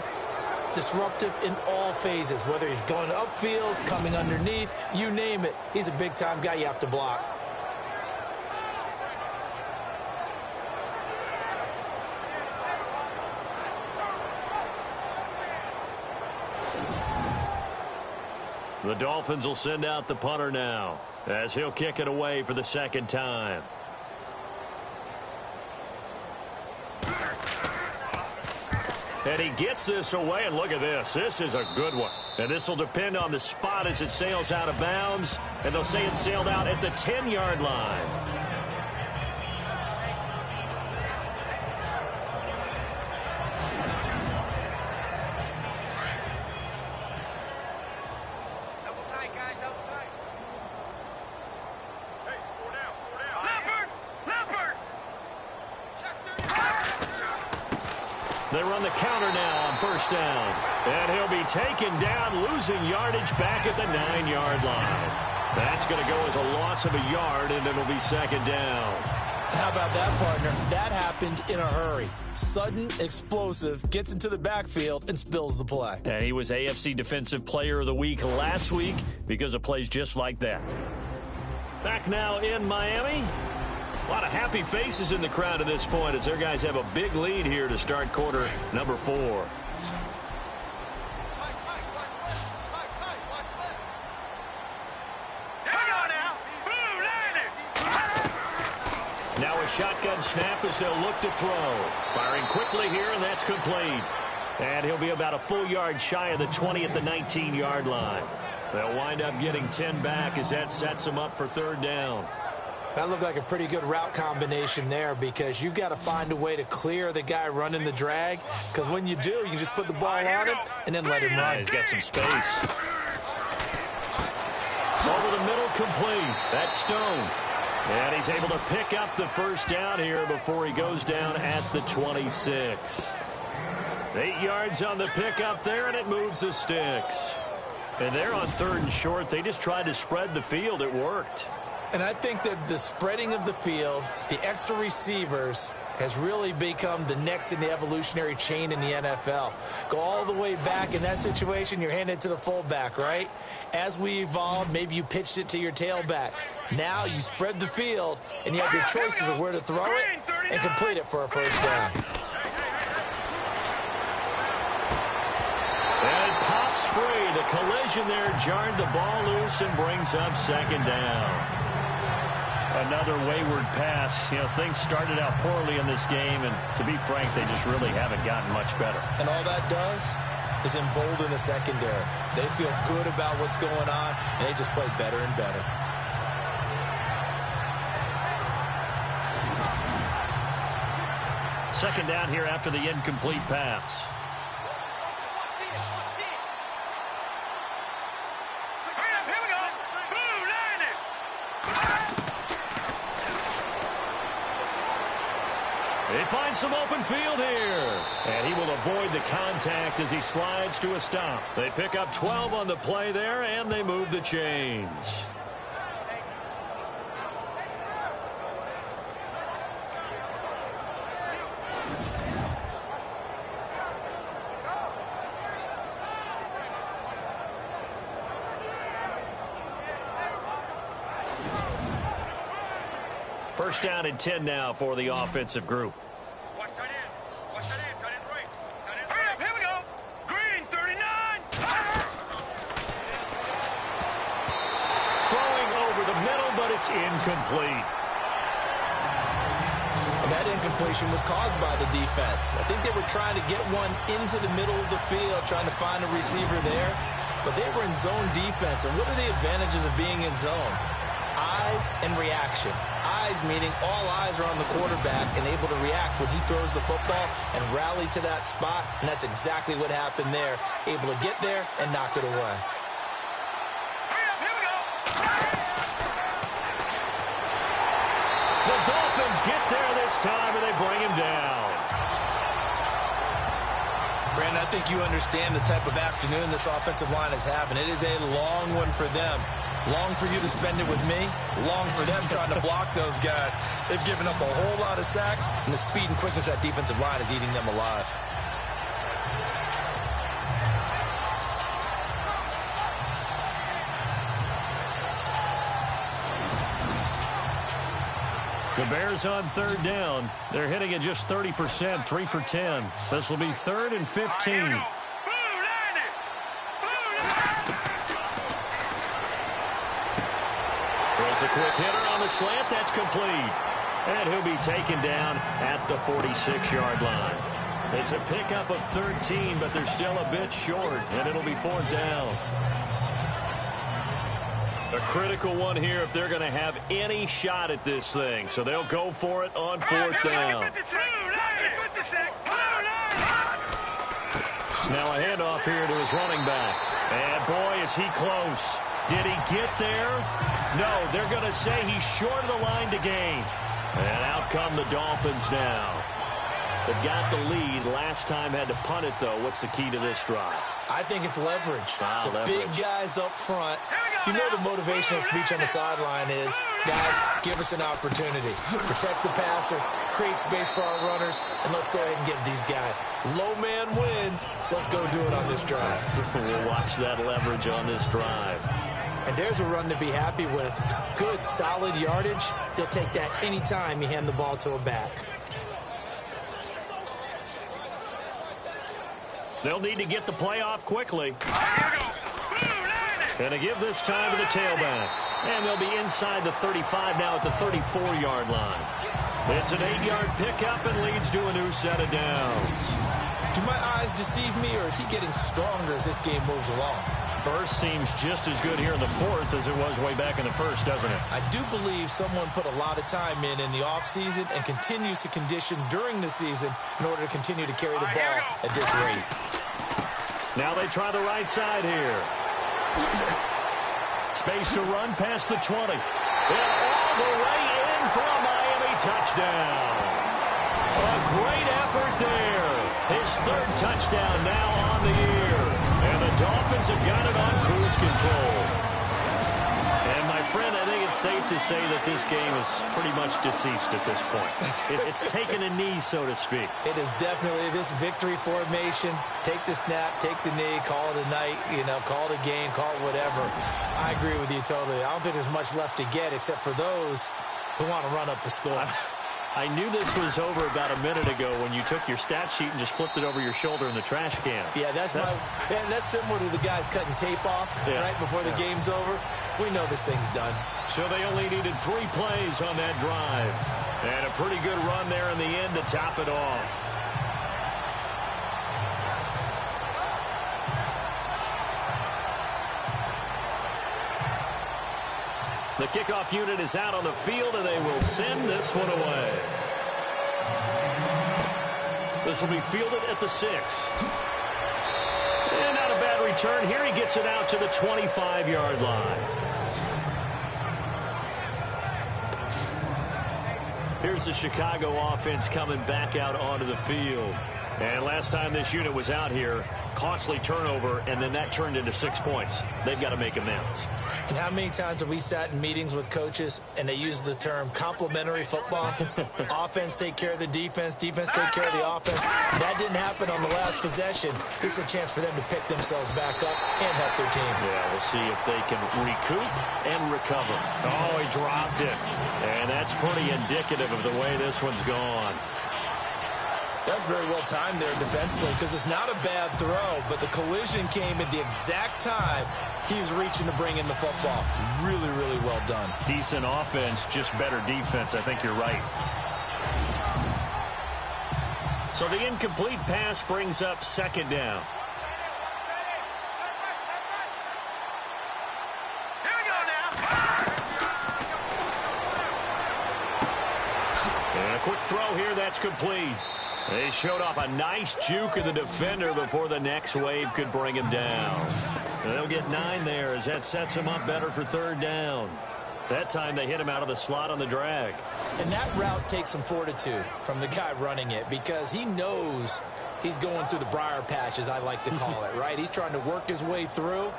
disruptive in all phases, whether he's going upfield, coming underneath, you name it. He's a big-time guy you have to block. The Dolphins will send out the punter now as he'll kick it away for the second time. And he gets this away, and look at this. This is a good one. And this will depend on the spot as it sails out of bounds. And they'll say it sailed out at the 10-yard line. They run the counter now on first down. And he'll be taken down, losing yardage back at the 9-yard line. That's going to go as a loss of a yard, and it'll be second down. How about that, partner? That happened in a hurry. Sudden, explosive, gets into the backfield, and spills the play. And he was AFC Defensive Player of the Week last week because of plays just like that. Back now in Miami. A lot of happy faces in the crowd at this point as their guys have a big lead here to start quarter number 4. Now a shotgun snap as they'll look to throw. Firing quickly here, and that's complete. And he'll be about a full yard shy of the 20 at the 19-yard line. They'll wind up getting 10 back as that sets them up for third down. That looked like a pretty good route combination there because you've got to find a way to clear the guy running the drag, because when you do, you can just put the ball on him and then let him run. He's got some space. Over the middle, complete. That's Stone. And he's able to pick up the first down here before he goes down at the 26. 8 yards on the pickup there, and it moves the sticks. And they're on third and short. They just tried to spread the field. It worked. And I think that the spreading of the field, the extra receivers, has really become the next in the evolutionary chain in the NFL. Go all the way back in that situation, you're handed it to the fullback, right? As we evolved, maybe you pitched it to your tailback. Now you spread the field, and you have your choices of where to throw it and complete it for a first down. And it pops free. The collision there jarred the ball loose and brings up second down. Another wayward pass. You know, things started out poorly in this game, and to be frank, they just really haven't gotten much better. And all that does is embolden the secondary. They feel good about what's going on, and they just play better and better. Second down here after the incomplete pass. They find some open field here. And he will avoid the contact as he slides to a stop. They pick up 12 on the play there, and they move the chains. First down and 10 now for the offensive group. Watch tight end. Watch tight end. Tight end's right. Tight end's right. Here we go. Green, 39. Throwing over the middle, but it's incomplete. And that incompletion was caused by the defense. I think they were trying to get one into the middle of the field, trying to find a receiver there. But they were in zone defense. And what are the advantages of being in zone? Eyes and reaction. Eyes meaning all eyes are on the quarterback and able to react when he throws the football and rally to that spot. And that's exactly what happened there. Able to get there and knock it away. The Dolphins get there this time, and they bring him down. Brandon, I think you understand the type of afternoon this offensive line is having. It is a long one for them. Long for you to spend it with me. Long for them trying to block those guys. They've given up a whole lot of sacks, and the speed and quickness of that defensive line is eating them alive. The Bears on third down. They're hitting at just 30%, 3 for 10. This will be 3rd and 15. Quick hitter on the slant. That's complete. And he'll be taken down at the 46-yard line. It's a pickup of 13, but they're still a bit short, and it'll be 4th down. A critical one here if they're going to have any shot at this thing. So they'll go for it on 4th down. Now a handoff here to his running back. And boy, is he close. Did he get there? No, they're going to say he's short of the line to gain. And out come the Dolphins now. They've got the lead. Last time had to punt it, though. What's the key to this drive? I think it's leverage. Leverage. Big guys up front. You know the motivational speech on the sideline is, guys, give us an opportunity. Protect the passer, create space for our runners, and let's go ahead and get these guys. Low man wins. Let's go do it on this drive. We'll watch that leverage on this drive. And there's a run to be happy with. Good, solid yardage. He'll take that anytime you hand the ball to a back. They'll need to get the play off quickly. And to give this time to the tailback. And they'll be inside the 35 now at the 34-yard line. It's an 8-yard pickup and leads to a new set of downs. Do my eyes deceive me, or is he getting stronger as this game moves along? Burst seems just as good here in the 4th as it was way back in the 1st, doesn't it? I do believe someone put a lot of time in the offseason and continues to condition during the season in order to continue to carry the ball at this rate. Now they try the right side here. Space to run past the 20. And all the way in for a Miami touchdown. A great effort there. His 3rd touchdown now on the year. And the Dolphins have got it on cruise control. And my friend, I think it's safe to say that this game is pretty much deceased at this point. It's taken a knee, so to speak. It is definitely this victory formation. Take the snap, take the knee, call it a night, call it a game, call it whatever. I agree with you totally. I don't think there's much left to get except for those who want to run up the score. I knew this was over about a minute ago when you took your stat sheet and just flipped it over your shoulder in the trash can. Yeah, that's similar to the guys cutting tape off right before the game's over. We know this thing's done. So they only needed 3 plays on that drive. And a pretty good run there in the end to top it off. The kickoff unit is out on the field, and they will send this one away. This will be fielded at the 6. And not a bad return here. He gets it out to the 25-yard line. Here's the Chicago offense coming back out onto the field. And last time this unit was out here, costly turnover, and then that turned into 6 points. They've got to make amends. And how many times have we sat in meetings with coaches and they use the term complementary football? Offense take care of the defense, defense take care of the offense. That didn't happen on the last possession. This is a chance for them to pick themselves back up and help their team. Yeah, we'll see if they can recoup and recover. Oh, he dropped it. And that's pretty indicative of the way this one's gone. That's very well timed there defensively because it's not a bad throw, but the collision came at the exact time he was reaching to bring in the football. Really, really well done. Decent offense, just better defense. I think you're right. So the incomplete pass brings up 2nd down. Here we go now. And a quick throw here, that's complete. They showed off a nice juke of the defender before the next wave could bring him down. And they'll get 9 there as that sets him up better for 3rd down. That time they hit him out of the slot on the drag. And that route takes some fortitude from the guy running it because he knows he's going through the briar patch, as I like to call it, right? He's trying to work his way through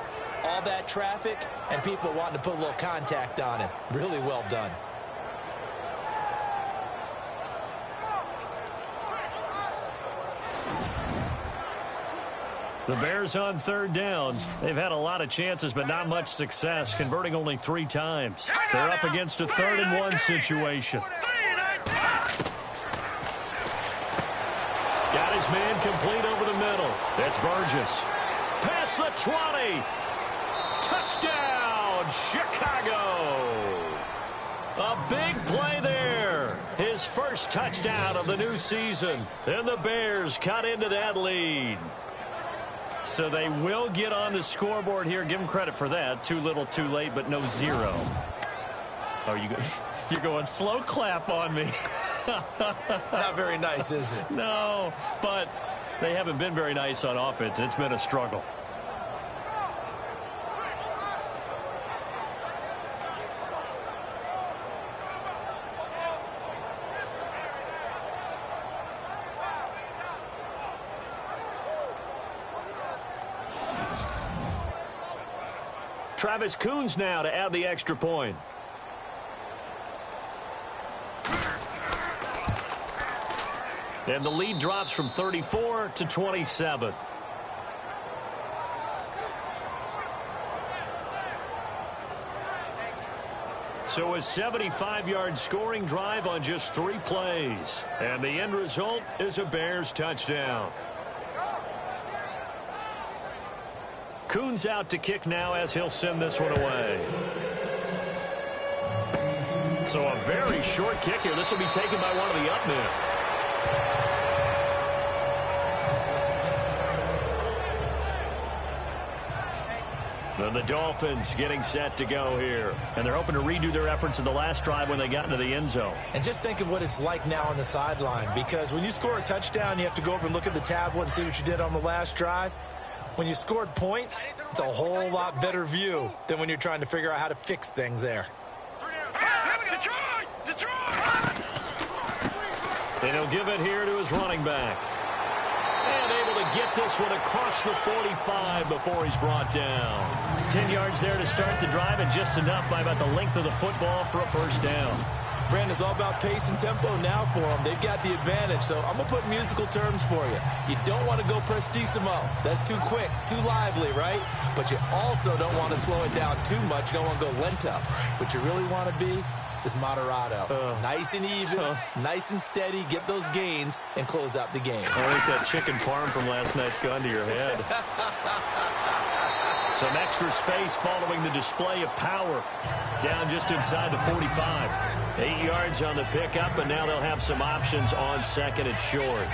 all that traffic and people wanting to put a little contact on him. Really well done. The Bears on 3rd down. They've had a lot of chances, but not much success, converting only 3 times. They're up against a 3rd and 1 situation. Got his man complete over the middle. That's Burgess. Past the 20. Touchdown, Chicago. A big play there. His first touchdown of the new season. And the Bears cut into that lead. So they will get on the scoreboard here. Give them credit for that. Too little, too late, but no zero. Oh, you're going slow clap on me. Not very nice, is it? No, but they haven't been very nice on offense. It's been a struggle. Travis Coons now to add the extra point. And the lead drops from 34 to 27. So a 75-yard scoring drive on just 3 plays. And the end result is a Bears touchdown. Coons out to kick now as he'll send this one away. So a very short kick here. This will be taken by one of the up men. And the Dolphins getting set to go here. And they're hoping to redo their efforts in the last drive when they got into the end zone. And just think of what it's like now on the sideline. Because when you score a touchdown, you have to go over and look at the tablet and see what you did on the last drive. When you scored points, it's a whole lot better view than when you're trying to figure out how to fix things there. And he'll give it here to his running back. And able to get this one across the 45 before he's brought down. 10 yards there to start the drive, and just enough by about the length of the football for a first down. Brandon, it's all about pace and tempo now for them. They've got the advantage, so I'm going to put musical terms for you. You don't want to go prestissimo. That's too quick, too lively, right? But you also don't want to slow it down too much. You don't want to go lento. What you really want to be is moderato. Nice and even, nice and steady, get those gains, and close out the game. I think that chicken parm from last night's gone to your head. Some extra space following the display of power. Down just inside the 45. 8 yards on the pickup, and now they'll have some options on second and short.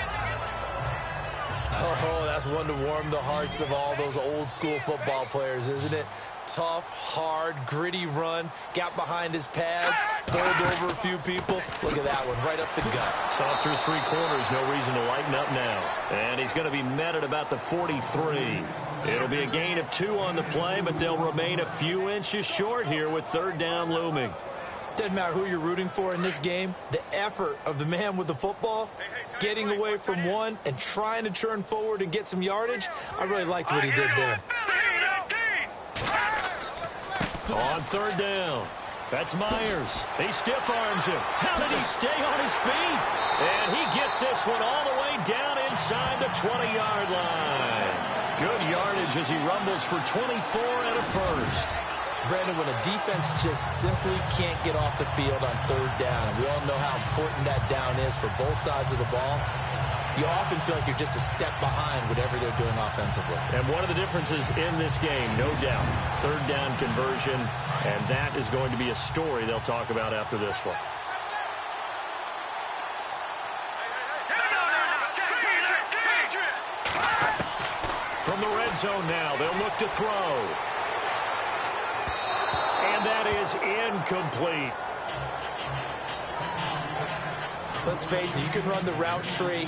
Oh, that's one to warm the hearts of all those old school football players, isn't it? Tough, hard, gritty run. Got behind his pads, bowled over a few people. Look at that one, right up the gut. Saw it through 3 quarters, no reason to lighten up now. And he's going to be met at about the 43. It'll be a gain of 2 on the play, but they'll remain a few inches short here with third down looming. Doesn't matter who you're rooting for in this game. The effort of the man with the football, getting away from one and trying to turn forward and get some yardage, I really liked what he did there. On third down, that's Myers. He stiff arms him. How did he stay on his feet? And he gets this one all the way down inside the 20-yard line. Good yardage as he rumbles for 24 and a first. Brandon, when a defense just simply can't get off the field on third down, and we all know how important that down is for both sides of the ball, you often feel like you're just a step behind whatever they're doing offensively. And one of the differences in this game, no doubt, third down conversion, and that is going to be a story they'll talk about after this one. From the red zone now, they'll look to throw. And that is incomplete. Let's face it, you can run the route tree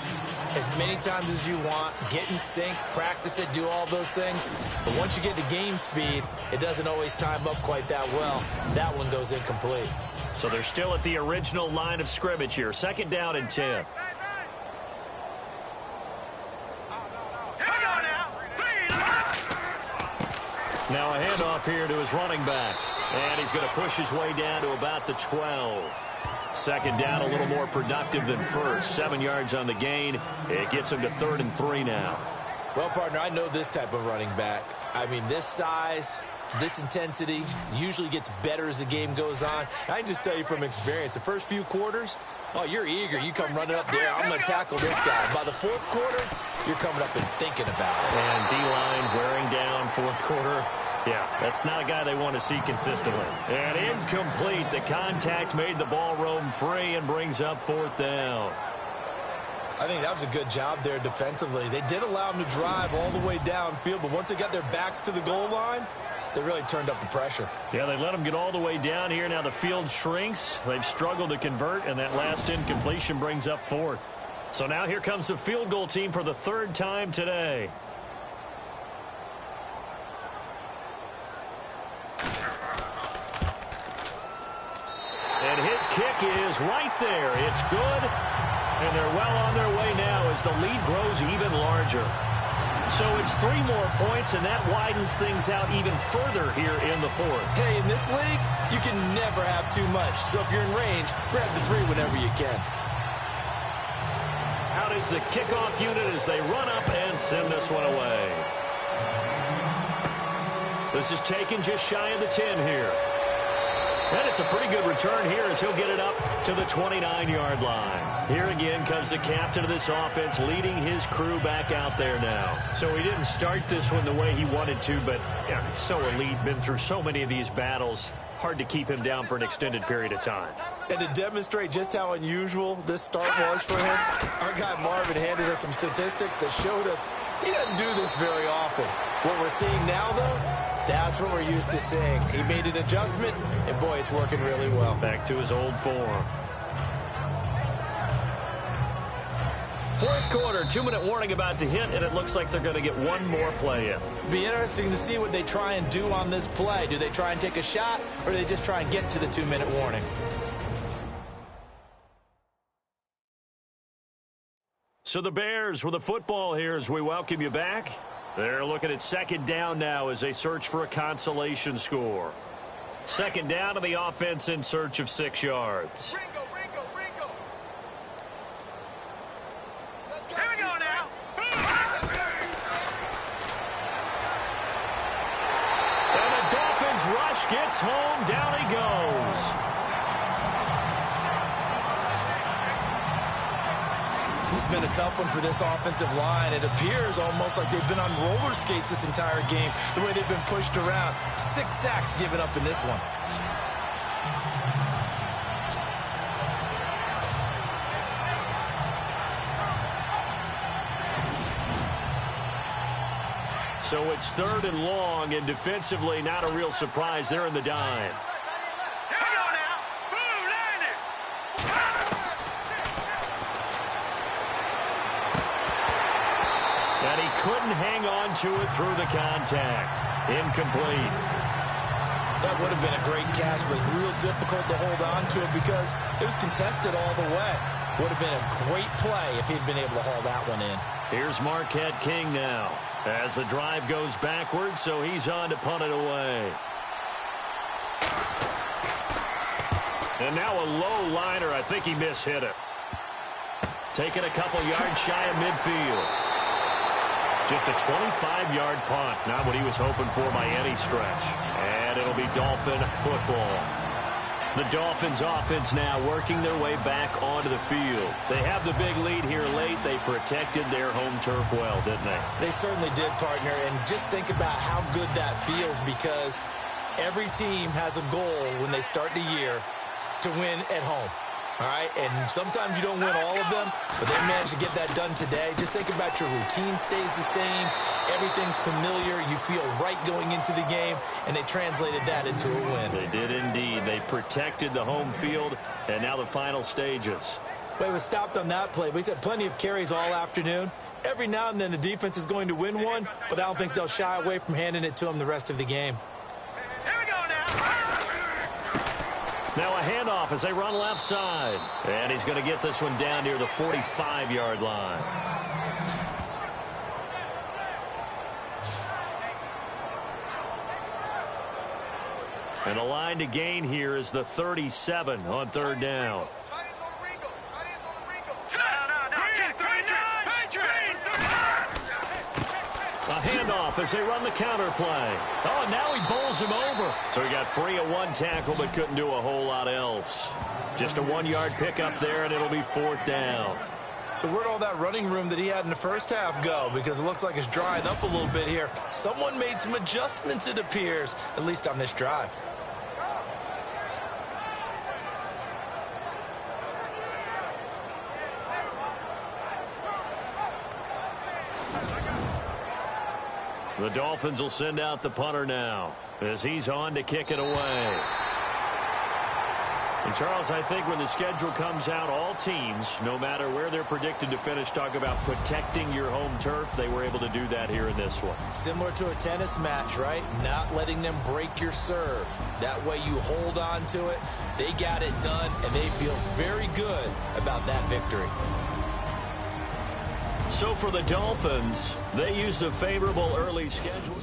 as many times as you want, get in sync, practice it, do all those things. But once you get to game speed, it doesn't always time up quite that well. That one goes incomplete. So they're still at the original line of scrimmage here. Second down and 10. Now a handoff here to his running back. And he's going to push his way down to about the 12. Second down, a little more productive than first. 7 yards on the gain. It gets him to 3rd and 3 now. Well, partner, I know this type of running back. I mean, this size, this intensity usually gets better as the game goes on. I can just tell you from experience, the first few quarters, oh, you're eager. You come running up there. I'm going to tackle this guy. By the 4th quarter, you're coming up and thinking about it. And D-line wearing down 4th quarter. Yeah, that's not a guy they want to see consistently. And incomplete. The contact made the ball roam free and brings up 4th down. I think that was a good job there defensively. They did allow them to drive all the way downfield, but once they got their backs to the goal line, they really turned up the pressure. Yeah, they let them get all the way down here. Now the field shrinks. They've struggled to convert, and that last incompletion brings up 4th. So now here comes the field goal team for the 3rd time today. And his kick is right there. It's good, and they're well on their way now as the lead grows even larger. So it's 3 more points, and that widens things out even further here in the 4th. Hey, in this league, you can never have too much. So if you're in range, grab the 3 whenever you can. Out is the kickoff unit as they run up and send this one away. This is taken just shy of the 10 here. And it's a pretty good return here as he'll get it up to the 29-yard line. Here again comes the captain of this offense leading his crew back out there now. So he didn't start this one the way he wanted to, but yeah, he's so elite, been through so many of these battles. Hard to keep him down for an extended period of time. And to demonstrate just how unusual this start was for him, our guy Marvin handed us some statistics that showed us he doesn't do this very often. What we're seeing now, though, that's what we're used to seeing. He made an adjustment, and boy, it's working really well. Back to his old form. 4th quarter, 2-minute warning about to hit, and it looks like they're going to get one more play in. Be interesting to see what they try and do on this play. Do they try and take a shot, or do they just try and get to the 2-minute warning? So the Bears with the football here as we welcome you back. They're looking at 2nd down now as they search for a consolation score. 2nd down to the offense in search of 6 yards. Ringo. Here we go now. And the Dolphins rush gets home. Down he goes. It's been a tough one for this offensive line. It appears almost like they've been on roller skates this entire game, the way they've been pushed around. 6 sacks given up in this one. So it's 3rd and long, and defensively not a real surprise. They're in the dime. Here we go now. Boom, landed. And he couldn't hang on to it through the contact. Incomplete. That would have been a great catch, but it's real difficult to hold on to it because it was contested all the way. Would have been a great play if he'd been able to haul that one in. Here's Marquette King now as the drive goes backwards, so he's on to punt it away. And now a low liner. I think he mishit it. Taking a couple yards shy of midfield. Just a 25-yard punt. Not what he was hoping for by any stretch. And it'll be Dolphin football. The Dolphins offense now working their way back onto the field. They have the big lead here late. They protected their home turf well, didn't they? They certainly did, partner. And just think about how good that feels because every team has a goal when they start the year to win at home. All right, and sometimes you don't win all of them, but they managed to get that done today. Just think about your routine stays the same. Everything's familiar. You feel right going into the game, and they translated that into a win. They did indeed. They protected the home field, and now the final stages. But it was stopped on that play. But he's had plenty of carries all afternoon. Every now and then the defense is going to win one, but I don't think they'll shy away from handing it to him the rest of the game. Here we go now. Now a handoff as they run left side. And he's going to get this one down near the 45-yard line. And the line to gain here is the 37 on 3rd down. A handoff as they run the counter play. Oh, and now he bowls him over. So he got free of one tackle but couldn't do a whole lot else. Just a 1-yard pickup there, and it'll be 4th down. So where'd all that running room that he had in the first half go? Because it looks like it's drying up a little bit here. Someone made some adjustments, it appears, at least on this drive. The Dolphins will send out the punter now as he's on to kick it away. And Charles, I think when the schedule comes out, all teams, no matter where they're predicted to finish, talk about protecting your home turf. They were able to do that here in this one. Similar to a tennis match, right? Not letting them break your serve. That way you hold on to it. They got it done, and they feel very good about that victory. So for the Dolphins, they used a favorable early schedule.